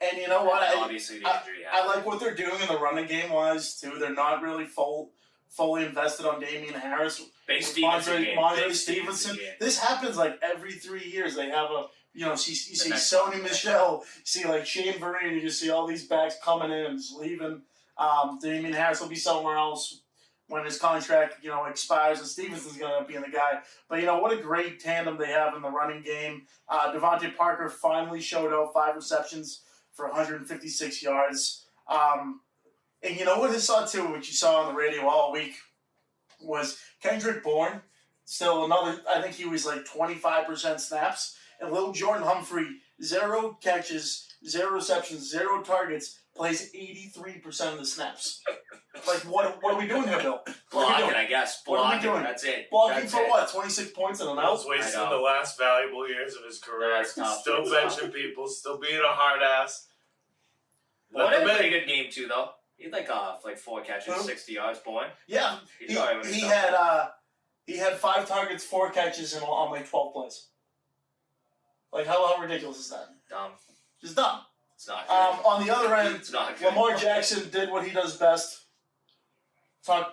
And you know what? Obviously, the injury happened. I like what they're doing in the running game wise too. They're not really fully invested on Damian Harris. Mondre Stevenson. This happens like every 3 years. They have you see Sony Michel, you see like Shane Vereen, you see all these backs coming in and just leaving. Damian Harris will be somewhere else when his contract, expires, and Stevenson's going to end up being the guy. But, what a great tandem they have in the running game. Devontae Parker finally showed out 5 receptions for 156 yards. And you know what I saw, too, what you saw on the radio all week, was Kendrick Bourne, still another, I think he was like 25% snaps, and Lil Jordan Humphrey, 0 catches, 0 receptions, 0 targets, plays 83% of the snaps. Like, what are we doing here, Bill? Blocking, I guess. What are we Blocking, doing? that's it. Blocking for what? 26 points and an out? He's wasting the last valuable years of his career. Still benching people, still being a hard ass. Bourne had a pretty good game, too, though. He had 4 catches, 60 yards, Bourne. Yeah. He had 5 targets, 4 catches on like 12 plays. Like, how ridiculous is that? Dumb. Just dumb. It's not good. On the other end, It's not good. Lamar Jackson did what he does best.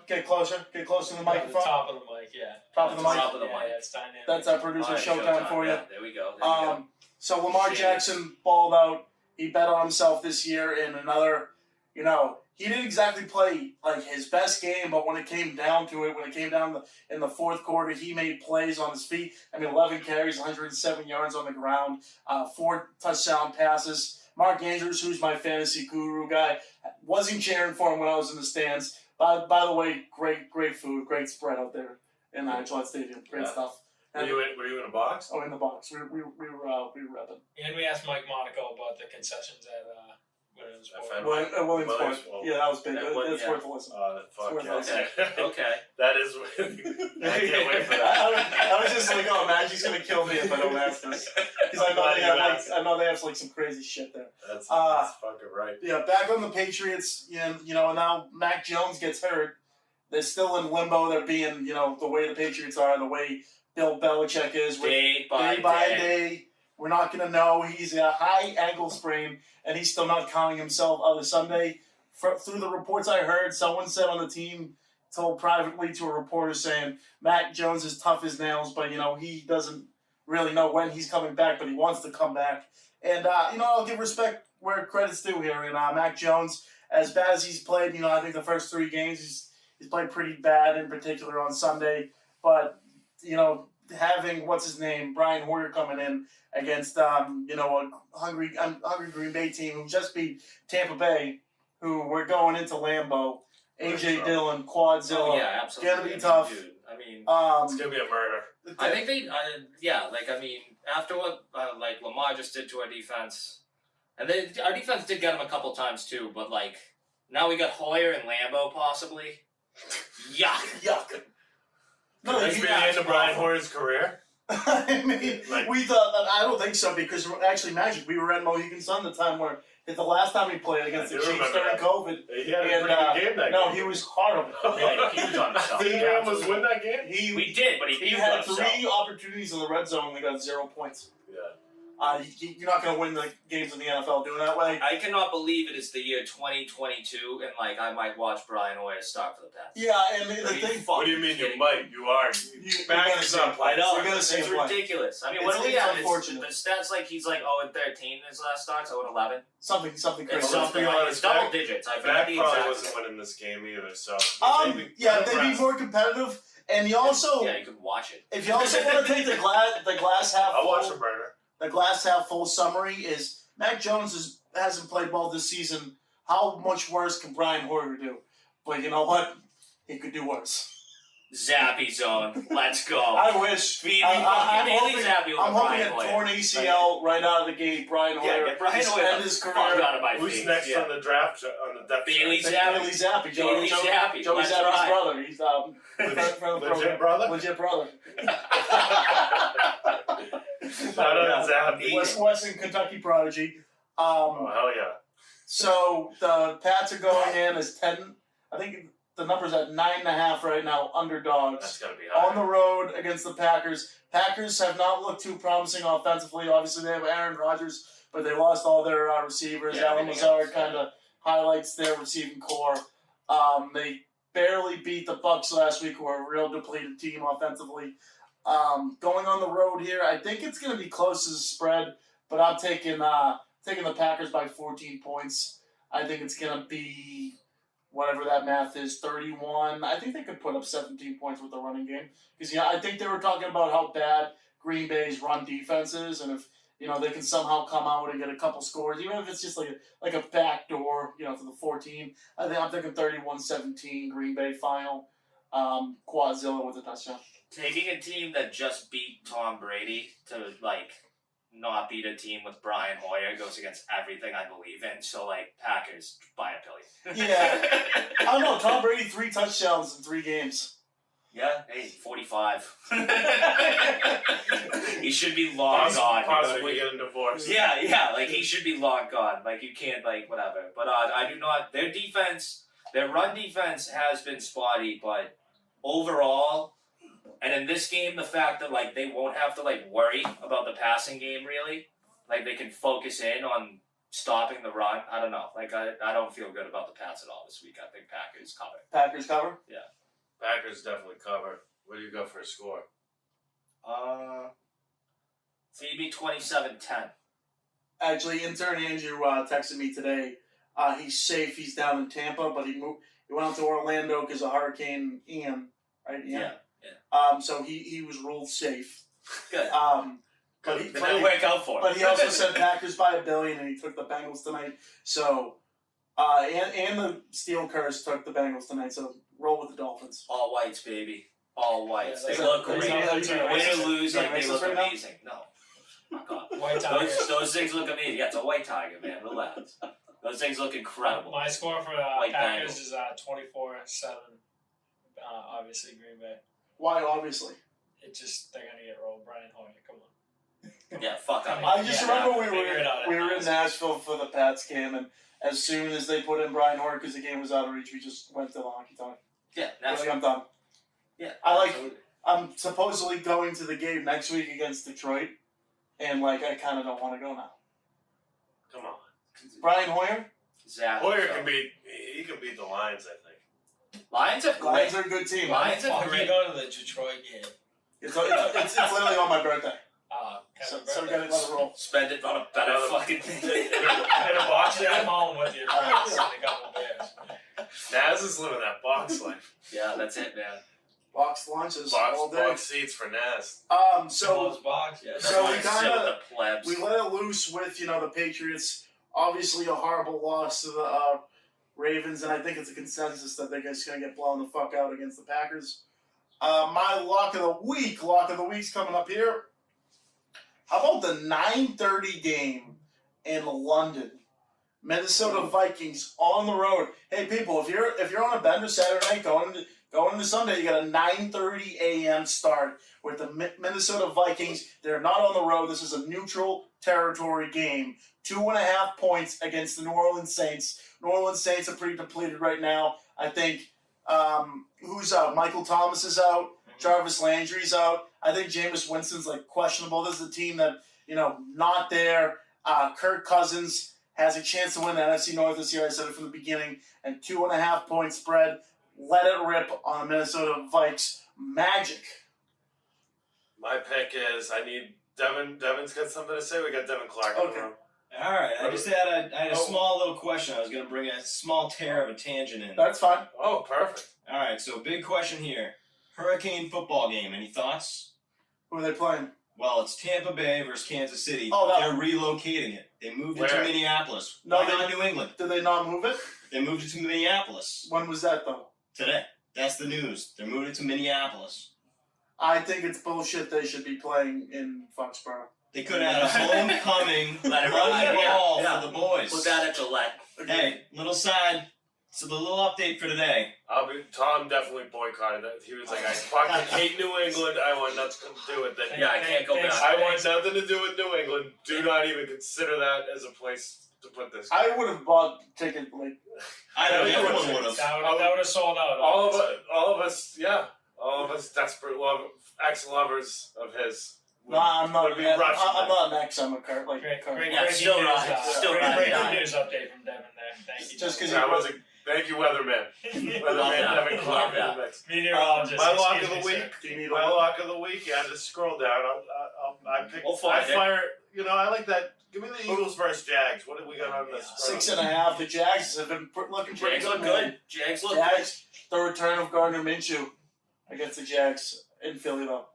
Get closer to the microphone. Top of the mic, yeah. Top of the mic. Top of the mic. Yeah, it's dynamic. That's our producer Showtime for you. Yeah, there we go. So Lamar Jackson balled out. He bet on himself this year in another, he didn't exactly play like his best game, but when it came down to it, when it came down in the fourth quarter, he made plays on his feet. 11 carries, 107 yards on the ground, 4 touchdown passes. Mark Andrews, who's my fantasy guru guy, wasn't cheering for him when I was in the stands. By the way, great food, great spread out there in Gillette Stadium. Great stuff. Were you in a box? Oh, in the box. We were repping. And we asked Mike Monaco about the concessions at Williamsport. Williamsport. Well, Yeah, that was big. It's yeah. worth a listen. Fuck It's worth yeah. Okay. That is. I can't wait for that. I was just like, oh, Magic's gonna kill me if I don't ask this, because I know they have some crazy shit there. That's fucking right. Yeah, back on the Patriots, and now Mac Jones gets hurt. They're still in limbo. They're being, the way the Patriots are, the way Bill Belichick is. Day by day. We're not going to know. He's a high ankle sprain, and he's still not counting himself out of Sunday. Through the reports I heard, someone said on the team, told privately to a reporter saying, Mac Jones is tough as nails, but, he doesn't really know when he's coming back, but he wants to come back. And, I'll give respect where credit's due here. And Mac Jones, as bad as he's played, I think the first 3 games he's played pretty bad, in particular on Sunday. But, having, Brian Hoyer coming in against, a hungry Green Bay team who just beat Tampa Bay, who we're going into Lambeau. A.J. Dillon, Quadzilla. Oh, yeah, absolutely. Gonna be tough. Dude, I mean, it's gonna be a murder. I think after what Lamar just did to our defense, and our defense did get him a couple times too, but now we got Hoyer and Lambeau possibly. Yuck. No, Could this be the end of Brian Hoyer's career? I mean, we thought that. I don't think so, because actually, Magic, we were at Mohegan Sun the time where the last time he played against the Chiefs during COVID. He had a pretty good game that game. No, he was horrible. Yeah, he was on himself. Did he almost win that game? We did, but he had 3 opportunities in the red zone and we got 0 points. Yeah. You're not going to win the games in the NFL doing that way. I cannot believe it is the year 2022, and I might watch Brian Hoyer start for the Pats. Yeah, and the thing. What do you mean you might? You are. Back is not I know. We're gonna see it's ridiculous. I mean, what do we have? Unfortunate. The stats he's 0-13 in his last starts, 0-11. Something It's crazy. something it's double digits. I forget the probably exact. wasn't winning this game either. So. They'd be more competitive, and you also. Yeah, you could watch it. If you also want to take the glass half I'll full. watch a burner. The glass half full summary is Mac Jones hasn't played well this season. How much worse can Brian Hoyer do? But you know what? He could do worse. Zappy zone. Let's go. I wish. I'm hoping a torn ACL right out of the gate. Brian Hoyer. Yeah, Brian Hoyer. His career. Out of my Who's face. next on the draft on the depth Bailey chart? Zappi. Joey Zappi. Joey Zappi's brother. He's Legit brother. Legit brother. Shout out Zappi. Western Kentucky prodigy. Oh hell yeah! So the Pats are going in as 10. I think the number's at 9.5 right now. Underdogs. That's gotta be high. On the road against the Packers. Packers have not looked too promising offensively. Obviously, they have Aaron Rodgers, but they lost all their receivers. Yeah, Alan Lazard kind of highlights their receiving core. They barely beat the Bucs last week, who are a real depleted team offensively. Going on the road here, I think it's going to be close as a spread, but I'm taking the Packers by 14 points. I think it's going to be whatever that math is, 31. I think they could put up 17 points with the running game. Because I think they were talking about how bad Green Bay's run defense is, and if they can somehow come out and get a couple scores, even if it's just like a backdoor, to the 14. I'm thinking 31-17 Green Bay final. Quadzilla with a touchdown. Taking a team that just beat Tom Brady to not beat a team with Brian Hoyer goes against everything I believe in. So Packers by a Billy. Yeah. I don't know. Tom Brady 3 touchdowns in 3 games. Yeah, hey, 45. He should be long gone. Possibly getting divorced. Yeah, he should be long gone. You can't, whatever. But I do not. Their run defense has been spotty, but overall, and in this game, the fact that they won't have to worry about the passing game really, they can focus in on stopping the run. I don't know. I don't feel good about the Pats at all this week. I think Packers cover. Packers cover? Yeah. Packers definitely cover. What do you got for a score? So you'd be 27-10. Actually, intern Andrew texted me today. He's safe. He's down in Tampa, but he went out to Orlando because of Hurricane Ian, right? Yeah. So he was ruled safe. Good. But It didn't work out for him. But he also said Packers by $1 billion, and he took the Bengals tonight. So, and the Steele curse took the Bengals tonight. So roll with the Dolphins. All whites, baby. All whites. Yeah, They look great. is that Win racist? or lose, Is that they racist look right now? amazing. No. Fuck off. White tiger. Those things look amazing. Yeah, it's a white tiger, man. Relax. Those things look incredible. My score for White Packers Bengals. is 24-7. Obviously, Green Bay. Why? Obviously. They're gonna get rolled. Brian Hoyer, come on. Yeah, fuck off. I just remember we figure it out. were in Nashville for the Pats game, and as soon as they put in Brian Hoyer because the game was out of reach, we just went to the hockey talk. Yeah, I that's I'm done. Yeah, absolutely. I'm supposedly going to the game next week against Detroit, and I kind of don't want to go now. Come on. Brian Hoyer? Zach. Hoyer can beat the Lions, I think. Lions are great. Lions are a good team. Lions are Fuck, great. you go to the Detroit game. It's literally on my birthday. So we gotta let it roll. Spend it on a better fucking thing. In a box, Actually, I'm yeah. hauling with you. It's gonna go bears. Naz is living that box life. Yeah, that's it, man. Box lunches all day. Box seats for Naz. So Those box. Yeah, So we sit with kinda- the plebs. we let it loose with the Patriots. Obviously, a horrible loss to the Ravens, and I think it's a consensus that they're just gonna get blown the fuck out against the Packers. My lock of the week's coming up here. How about the 9:30 game in London? Minnesota Vikings on the road. Hey people, if you're on a bender Saturday night going into Sunday, you got a 9:30 a.m. start with the Minnesota Vikings. They're not on the road. This is a neutral territory game. 2.5 points against the New Orleans Saints. New Orleans Saints are pretty depleted right now. I think who's out? Michael Thomas is out. Jarvis Landry's out. I think Jameis Winston's questionable. This is a team that not there. Kirk Cousins has a chance to win the NFC North this year. I said it from the beginning. And 2.5 point spread. Let it rip on the Minnesota Vikes. Magic. My pick is I need Devin. Devin's got something to say. We got Devin Clark in the room. All right, I just had a small little question. I was going to bring a small tear of a tangent in. That's fine. Oh, perfect. All right, so big question here. Hurricane football game. Any thoughts? Who are they playing? Well, it's Tampa Bay versus Kansas City. Oh, that- They're relocating it. They moved it to Where? Minneapolis. No, Why they- not New England? Did they not move it? They moved it to Minneapolis When was that though? today. That's the news. They're moving it to Minneapolis. I think it's bullshit. They should be playing in Foxborough. They could have had a homecoming Let it run ride, the yeah, ball yeah. for the boys. Put that at Gillette. Hey, little side. So the little update for today. Tom definitely boycotted that. He was like, I fucking hate New England. I want nothing to do with it. Yeah, I can't go back. I want nothing to do with New England. Do not even consider that as a place to put this. I would have bought ticket I know Yeah, everyone yeah. would have. That would have sold out. All of us desperate ex-lovers of his. No, I'm not. would be I'm rushing not an ex. I'm a Kurt. Great Yeah, breaking still news, right. Still great right, breaking yeah. news update from Devin there. Thank you. Just because That was thank you, Weatherman. Love Weatherman that. Devin Love Clark in that. the mix. Meteorologist. My lock of excuse the me, week. sir. Do you need My a lock of the week. You had to scroll down. I picked. We'll find I it. fire. I like that. Give me the Eagles versus Jags. What did we got on this? 6.5. The Jags have been looking pretty Jags good. look man. good. Jags look Jags. The return of Gardner Minshew against the Jags in Philly though.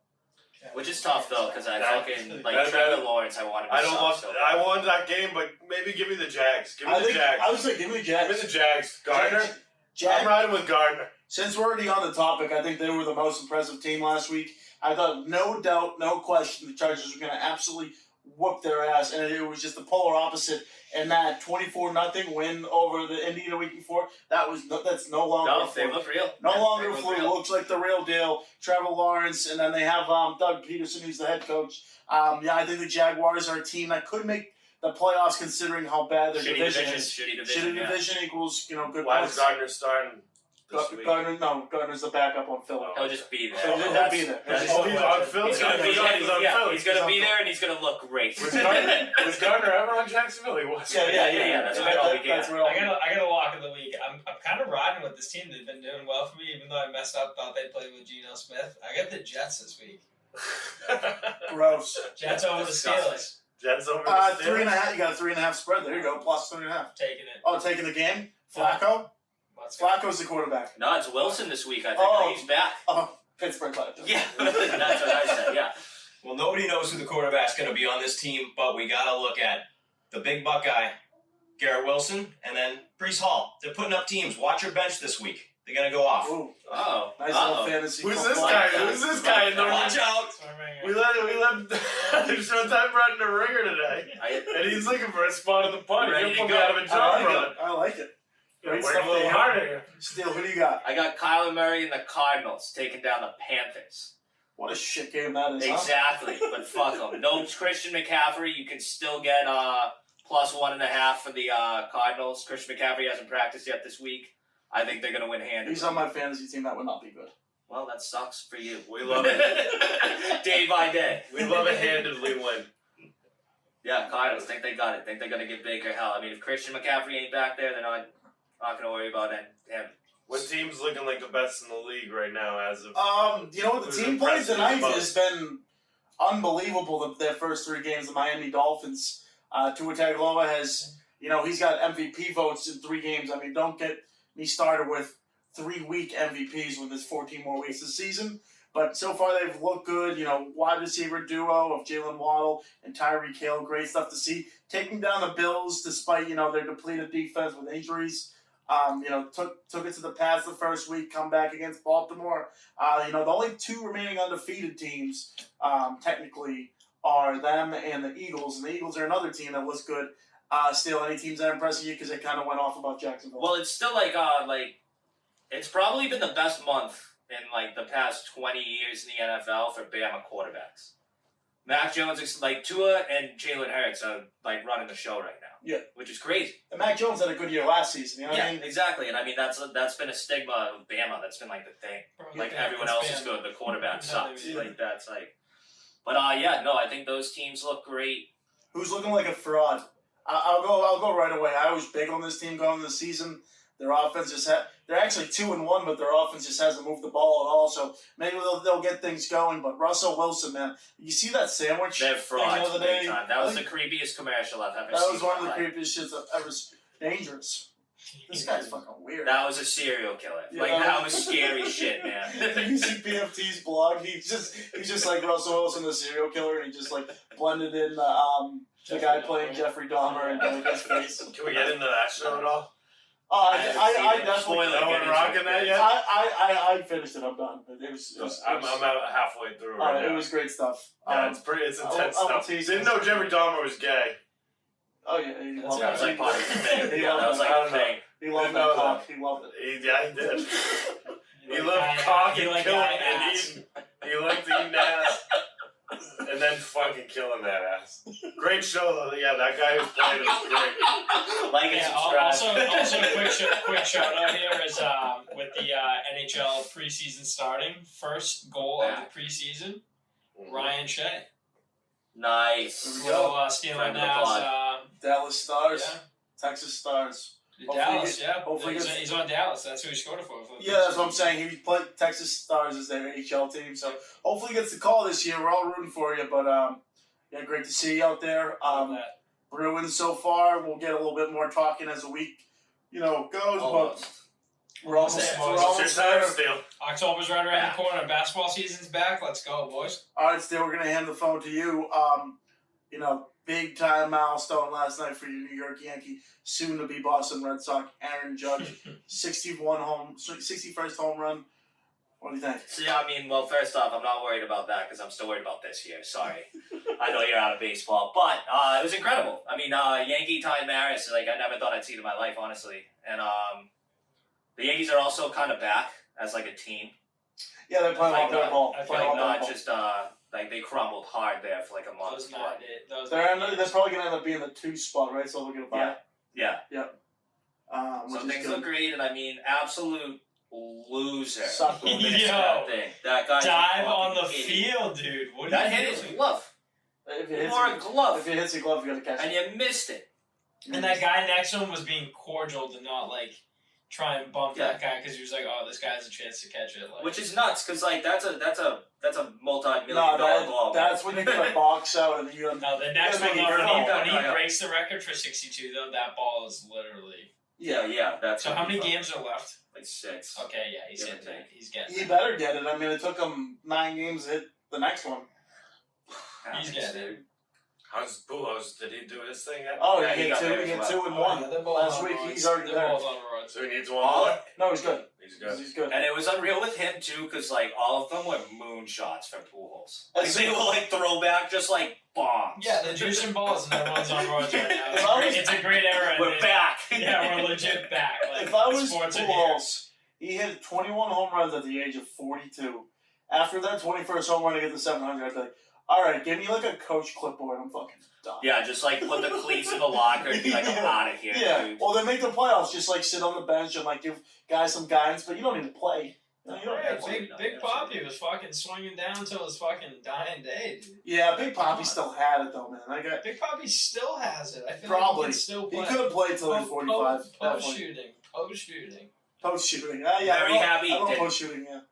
good. Which is tough though, because I That- fucking that- Trevor Lawrence. I want him to I don't suck love. so bad. I won that game, but maybe give me the Jags. Give me I the think Jags. I was like, give me the Give me Jags. the Jags. Gardner. I'm Jags. riding with Gardner. Since we're already on the topic, I think they were the most impressive team last week. I thought, no doubt, no question, the Chargers were going to absolutely whoop their ass, and it was just the polar opposite. And that 24-0 win over the Indy the week before, that's no longer No, a they fluke. look real. No Yeah, longer they a look fluke. real. Looks like the real deal. Trevor Lawrence, and then they have Doug Peterson, who's the head coach. I think the Jaguars are a team that could make the playoffs, considering how bad their Shitty division division. is. Shitty Shitty division. Yeah. division equals good Why points. is Gardner starting this week? Gardner's the backup on Philly. He'll just be there. So he'll be there. That's- He's on Philly. He's gonna be He's on yeah, Philly. he's gonna on be Philly. there and he's gonna look great. Was Gardner ever on Jacksonville? He was. Yeah, that's what all we get. That's what all I got a lock of the week. I'm kind of riding with this team. They've been doing well for me, even though I messed up. Thought they played with Geno Smith. I got the Jets this week. gross. Jets over the Steelers. Jets over the Steelers. 3.5. You got a 3.5 spread. There you go. Plus 3.5. Taking it. Oh, taking the game. Flacco. Let's go. Flacco's the quarterback. No, it's Wilson this week. I think Oh. he's back. Oh, Pittsburgh. Yeah, that's what I said. Yeah. Well, nobody knows who the quarterback's going to be on this team, but we got to look at the big Buckeye, Garrett Wilson, and then Brees Hall. They're putting up teams. Watch your bench this week. They're going to go off. Ooh, Oh. nice little fantasy. Who's this football. guy? Who's this guy in the Watch out. We let Showtime brought in a ringer today, and he's looking for a spot at the party. Ready He'll to put me go. out of a job, brother. I like it. Great Work stuff a little there. harder here. Steele, who do you got? I got Kyler Murray and the Cardinals taking down the Panthers. What a shit game that is, huh? Exactly, but fuck them. No Christian McCaffrey. You can still get plus 1.5 for the Cardinals. Christian McCaffrey hasn't practiced yet this week. I think they're gonna win handedly. He's on my fantasy team. That would not be good. Well, that sucks for you. We love it. Day by day. We love a handedly win. Yeah, Cardinals think they got it. Think they're gonna give Baker hell. I mean, if Christian McCaffrey ain't back there, they're not gonna worry about him. What team's looking like the best in the league right now as of You know what? The Who's team play impressed you tonight the has been unbelievable their first 3 games. The Miami Dolphins. Tua Tagovailoa has, he's got MVP votes in 3 games. I mean, don't get me started with 3 week MVPs when there's 14 more weeks this season. But so far they've looked good. Wide receiver duo of Jalen Waddle and Tyreek Hill. Great stuff to see. Taking down the Bills despite, their depleted defense with injuries. Took it to the pass the first week, come back against Baltimore. The only 2 remaining undefeated teams, technically, are them and the Eagles. And the Eagles are another team that looks good. Still, any teams that impress you because they kind of went off about Jacksonville? Well, it's still it's probably been the best month in the past 20 years in the NFL for Bama quarterbacks. Mac Jones, Tua and Jalen Hurts are running the show right now. Yeah, which is crazy. And Mac Jones had a good year last season. You know what I mean? Exactly. And I mean that's been a stigma of Bama. That's been the thing. Everyone else is good. The quarterback sucks. But I think those teams look great. Who's looking like a fraud? I'll go right away. I was big on this team going into the season. Their offense they're actually 2-1, but their offense just hasn't moved the ball at all. So maybe they'll get things going. But Russell Wilson, man, you see that sandwich? They're frauds. The other day? That was the creepiest commercial I've ever seen. That was one of the creepiest shits I've ever seen. Dangerous. This guy's fucking weird. That was a serial killer. That was scary shit, man. Did you see PFT's blog? He's just like Russell Wilson, the serial killer, and he just blended in the guy playing Jeffrey Dahmer and his face. Can we get into that show at all? I definitely. No one rocking that yet? I finished it. I'm done. I'm about halfway through right now. It was great stuff. It's intense stuff. Didn't know Jeffrey Dahmer was gay. Oh yeah, he loved that. That was a thing. He loved that cock. He loved it. He did. He loved cock and killing and eating. He liked eating ass. And then fucking killing that ass. Great show though. Yeah, that guy who's playing it was great. Also a quick shout out here is with the NHL preseason starting. First goal of the preseason, Ryan Shea. Nice. Steele Nazz. Dallas Stars. Yeah. Texas Stars. Dallas, hopefully he's on Dallas. That's who he scored for. Yeah, that's what I'm saying. He played Texas Stars as their HL team, so hopefully he gets the call this year. We're all rooting for you, but great to see you out there. Bruins so far. We'll get a little bit more talking as the week, goes, but we're almost there. October's right around the corner. Basketball season's back. Let's go, boys. All right, Steele, we're gonna hand the phone to you. Big time milestone last night for your New York Yankee, soon to be Boston Red Sox, Aaron Judge, 61st home run. What do you think? So first off, I'm not worried about that because I'm still worried about this year. Sorry, I know you're out of baseball, but it was incredible. Yankee Ty Maris, I never thought I'd see it in my life, honestly. And the Yankees are also kind of back as a team. Yeah, they're playing off their ball. Not just they crumbled hard there for a month. They're probably gonna end up being the 2 spot, right? So they're gonna buy it. Yeah. So things look great, and absolute loser. That guy dive on the field, dude. What that hit his glove. If it hits your glove, you gotta catch it. And you missed it. And that guy next to him was being cordial to not try and bump that guy because he was oh, this guy has a chance to catch it. Which is nuts because that's a multi-million-dollar ball. That's when you get a box out and you. No, the next one when he breaks the record for 62, though, that ball is literally. Yeah. That's so. How many games are left? 6. Okay, yeah, he's getting it. He's getting. He better get it. It took him 9 games to hit the next one. He's getting it. How's Pujols? Did he do his thing yet? Oh, he hit 2 and 1 last week. He's already there. So he needs one more? No, he's good. He's good. And it was unreal with him, too, because, all of them were moonshots for Pujols. They were, throwback, just, bombs. Yeah, the juice and balls, and everyone's on roids right now. It's a great era. We're back. Yeah, we're legit back. If I was Pujols, he hit 21 home runs at the age of 42. After that 21st home run to get to 700, I'd be like, all right, give me a coach clipboard. I'm fucking done. Yeah, just put the cleats in the locker and be I'm out of here. Yeah. Dude. Well, they make the playoffs. Just sit on the bench and give guys some guidance, but you don't need to play. No, you don't need to play. Big Poppy was fucking swinging down till his fucking dying day, dude. Yeah, Big Poppy still had it though, man. Big Poppy still has it. I feel probably. Like he can still play. He could have played till he was 45. Post shooting. Post shooting. Yeah. Very happy. I love post shooting. Yeah.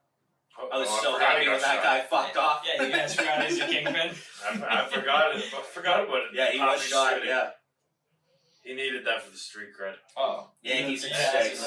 I was so happy when that guy fucked off. Yeah, You guys forgot he's a kingpin? I forgot about it. Yeah, he was shot. Yeah. He needed that for the street cred. Oh. Yankees in Yeah, 6.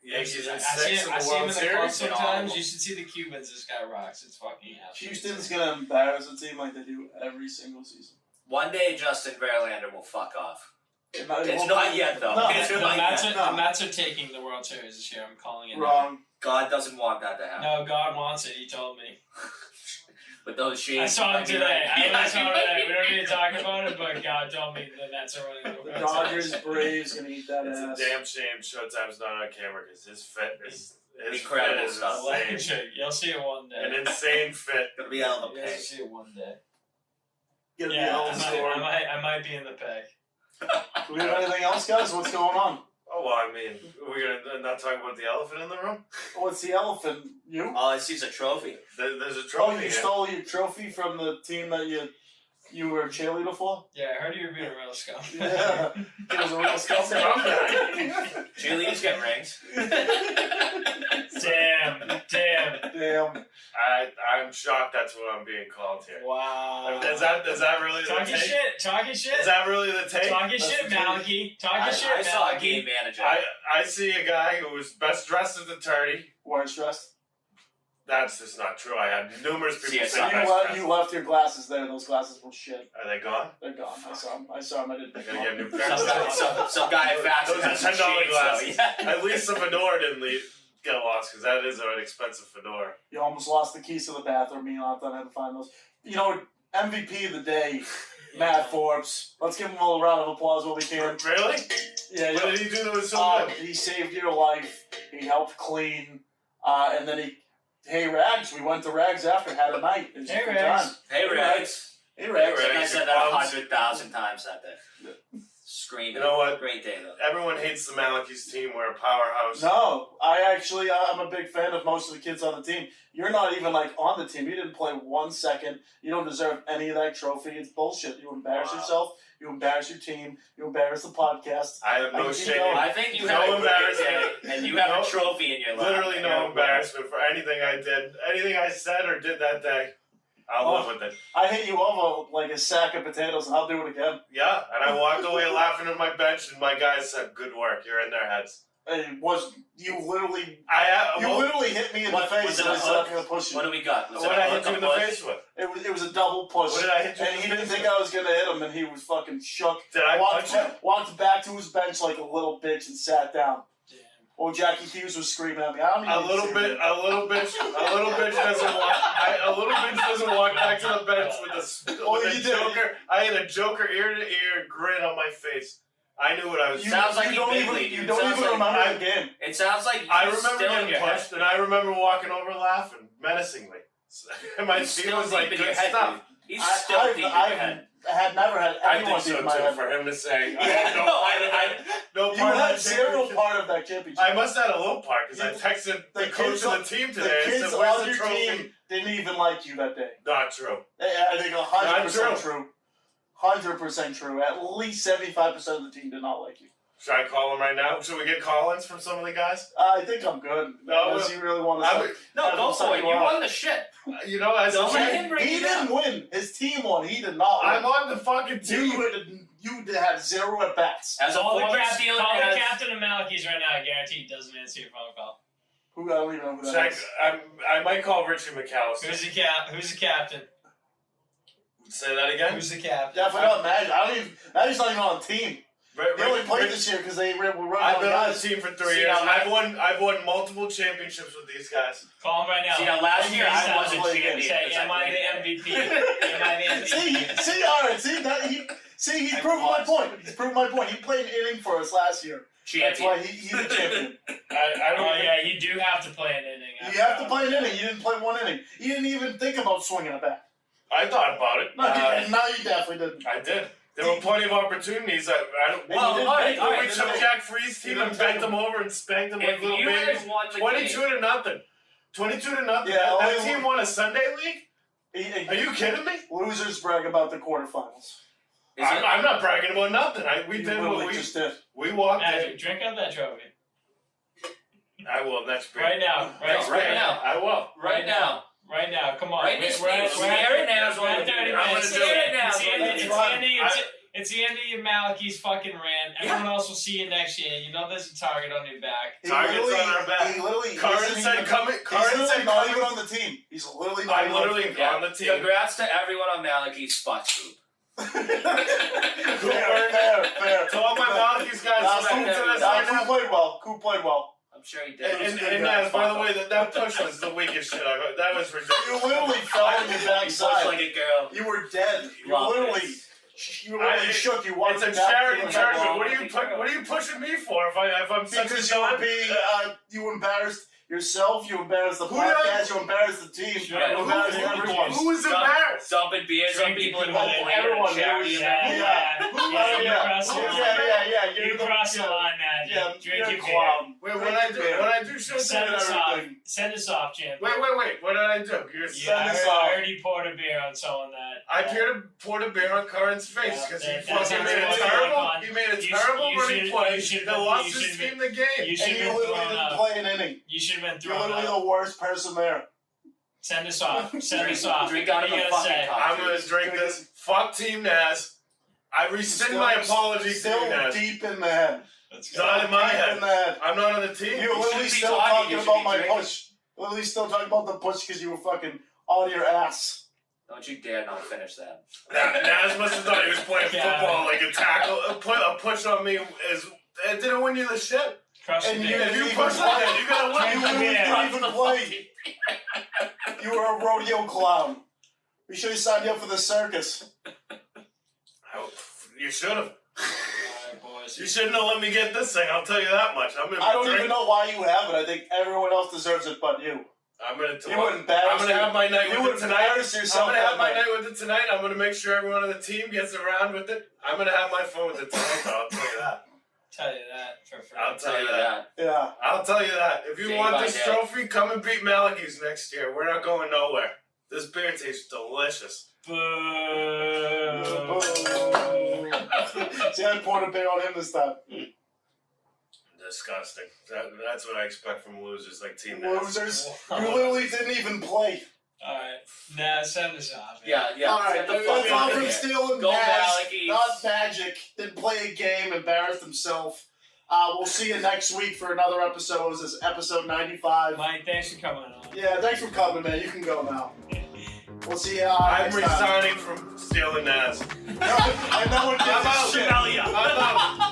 Yankees in I 6 see in him the in World the club Series. sometimes. You should see the Cubans this guy rocks. It's fucking absolute. Houston's gonna embarrass a team like they do every single season. One day, Justin Verlander will fuck off. It's not yet, though. No, It's The not Mets, yet. the Mets are taking the World Series this year. I'm calling it. Wrong. God doesn't want that to happen. No, God wants it. He told me. With those shades. I saw him today. I saw him today. We don't need to talk about it, but God told me the Nets are winning the The World Dodgers, Series. Braves gonna eat that It's ass. a damn shame Showtime's not on camera because his fit is Incredible stuff. insane. Electric. You'll see it one An day. insane fit. Gonna be out of the You'll pay. see it one day. Gonna be Yeah, hell I of a might, story. I might be in the peg. Do we have anything else, guys? What's going on? Oh, well, I mean, we're going to not talk about the elephant in the room? What's the elephant? You? All I see is a trophy. There's a Oh, trophy you here. stole your trophy from the team that you were a cheerleader for? Yeah, I heard you were being a real scum. Yeah. It was a real scumbag. Cheerleaders get rings. Damn. I'm shocked that's what I'm being called here. Wow. Is that really the Talking take? Talking shit. Is that really the take? Talking That's shit, the take? Malky. Talking I shit, saw a Malky. game manager. I see a guy who was best dressed as a turdy. Weren't stressed. That's just not true. I had numerous people CSI. say You, best left, dressed. you left your glasses there. Those glasses were shit. Are they gone? They're gone. I saw them. I didn't I pick gotta them get a up. new pair. Some guy at Fax Those are has some $10 shades, glasses. though. Yeah. At least the fedora didn't get lost because that is an expensive fedora. You almost lost the keys to the bathroom. Me and Anton had to find those. You know, MVP of the day, Matt Forbes. Let's give him a little round of applause while we can. Really? Yeah, What did he do that was so good? he saved your life. He helped clean. And then hey, Rags. We went to Rags after, had a night. It was Hey, a good Rags. time. Hey, Rex. Hey, Rags. Hey, Rags. I said that 100,000 times that day. Screaming. You know what? Great day, though. Everyone hates the Malachi's team. We're a powerhouse. No, I'm a big fan of most of the kids on the team. You're not even on the team. You didn't play 1 second. You don't deserve any of that trophy. It's bullshit. You embarrass yourself. You embarrass your team. You embarrass the podcast. I have no I keep shame. going. I think you No have a great embarrassment. day, and you have No- a trophy in your lap. Literally no embarrassment for anything I did. Anything I said or did that day. I'll live with it. I hit you over like a sack of potatoes, and I'll do it again. Yeah, and I walked away laughing at my bench, and my guys said, "Good work, you're in their heads." You literally Well, literally hit me in the What- face, was it and I a said I'm hook? gonna push you. What do we got? Was what it did a I hook hit you in or the push? face with? It was a double push. What did I hit you And in he the didn't face think with? I was gonna hit him, and he was fucking shook. Did I punch you? Walked back to his bench like a little bitch and sat down. Damn. Oh, Jackie Hughes was screaming at me. I don't even A little bitch doesn't walk back to the bench with Oh, a you did. joker. I had a joker ear to ear grin on my face. I knew what I was. Sounds like you you don't big even league, you dude. don't Sounds even like remember the game. It sounds like you I remember still in getting your punched, head. and I remember walking over laughing menacingly. And my He's team still was like, deep in your "Good head, stuff." dude. He's still deep in your head. I had never had I anyone think deep so in my too. head. For him to say, I Yeah, had no no, part of I- that. No You part of had that zero championship. part of that championship. I must have had a little part because I texted the The coach kids of on- the team The today. I kids said, "Where's on the your trophy?" team didn't even like you that day. Not true. I think 100% Not true. 100% true. At least 75% of the team did not like you. Should I call him right now? Should we get call-ins from some of the guys? I think I'm good. No, Unless you really want to I say. would- No, go for it. You won the shit. You know, as a Don't let champ, him bring He you down. didn't win. His team won. He did not win. I'm on the fucking team. You had 0 at bats. As a Call the former captain, Steele, call the as- captain of Malachy's right now. I guarantee he doesn't answer your phone call. I don't even know who that Check. is. I might call Richie McAllister. Who's the captain? Say that again. Who's the captain? Definitely not Magic. Magic's not even on the team. They only played Rich- this year because they were running I've out been of on the guys. team for 3 See, years. now, I've won multiple championships with these guys. Call him right now. See, now last year I FaceTime wasn't him. champion. Say, because am I played the MVP? Am I the MVP? He's proving my point. He's proving my point. He played an inning for us last year. That's Champion. why he's a champion. I don't. Oh yeah, you do have to play an inning. You have to play an inning. You didn't play 1 inning. You didn't even think about swinging a bat. I thought about it. No, you definitely didn't. I did. There were plenty of opportunities. I don't. Well, didn't all right, take all When right. we took Jack Free's team and bent them over and spanked them like If little you babies. had won the 22 game, to nothing. 22 to nothing. Yeah, that only- team won a Sunday league? Are you kidding me? Losers brag about the quarterfinals. I'm not bragging about nothing. We You did literally what just did. we walked Magic, in. drink up that trophy. I will next year. Right now. Right now. I will. right now. Right now, come on. Right this We're at week. Area Nazz we're at will do 30 it. I'm minutes. gonna do it. It's the end of- Let's it's the run. end of your- It's the end of your Malachi's fucking rant. Everyone else will see you next year. You know there's a target on your back. Target's on our back. He literally Carden isn't said even- coming. He's Carden literally said not coming. even on the team. He's literally not I'm even literally on the team. Congrats to everyone on Malachi's spot scoop. Fair. To all my Malachi's guys, listen to this right now. Coop played well. I'm sure he did. And Naz, by the way, that push was the weakest shit I've heard. That was ridiculous. You literally fell on your He pushed backside. like a girl. You were dead. You Love literally I- shook. You It's walked a back charity to the charity. wall. What are you pushing me for? If I'm such Because a you were dog? being, you embarrassed yourself. You embarrassed the Who did I- podcast. You embarrassed the team. Yeah, You embarrassed everyone. Who was embarrassed? Dumping beers on people in Baltimore. Everyone. Charity Yeah. You crossed the line, man. Yeah, Drink you're your a beer. clown. Wait, what I do Showtime Send and us off. everything. Send us off, champ. Wait. What did I do? You're Yeah, sending us I off. heard he poured a beer on someone that. I poured a beer on Curran's face because he that's fucking made a what terrible. on. He made a You terrible should- running you play should- that you lost should his be- team the game. You And should you have been literally thrown didn't up. play an inning. You should have been You're thrown literally up. the worst person there. Send us off. Send us off. Drink What out are of you a gonna fucking say? cup. I'm gonna drink this. Fuck Team Naz. I rescind my apology to Still Team Naz. deep in the head. Let's It's not in my Deep in head. the head. I'm not on the team. You're literally shouldn't be still talking, talking you should about be my drinking. push. Literally still talking about the push because you were fucking on your ass. Don't you dare not finish that. Naz must have thought he was playing Yeah. football, like a tackle. A push on me is it didn't win you the shit. Crush the And beer. If you even push like that, you gotta You win. literally Yeah. didn't even play. You were a rodeo clown. We should have signed you up for the circus. You should have. Alright, boys. You shouldn't have let me get this thing. I'll tell you that much. I'm gonna. I don't drink. even know why you have it. I think everyone else deserves it but you. I'm gonna. You would embarrass I'm gonna have my night You with would it tonight. embarrass I'm yourself. gonna have my that night. night with it tonight. I'm gonna make sure everyone on the team gets around with it. I'm gonna have my fun with it tonight. Though, I'll tell you that. Tell you that for free. I'll tell you that. Yeah. I'll tell you that. If you Day want by this day. trophy, come and beat Malachi's next year. We're not going nowhere. This beer tastes delicious. Boo. See, I poured a beer on him this time. Disgusting. That's what I expect from losers like Team Naz. Losers. You literally didn't even play. Alright. Nah, send us off. man. Yeah. All right, Get the that's fuck all out from of here. Steele and Go Nazz. Malachi. Not Magic. Didn't play a game. Embarrassed himself. We'll see you next week for another episode. This is episode 95. Mike, thanks for coming on. Yeah, thanks for coming, man. You can go now. We'll see you I'm next time. resigning from Steele and Naz. And no one gives I'm a out. shit. I'm out.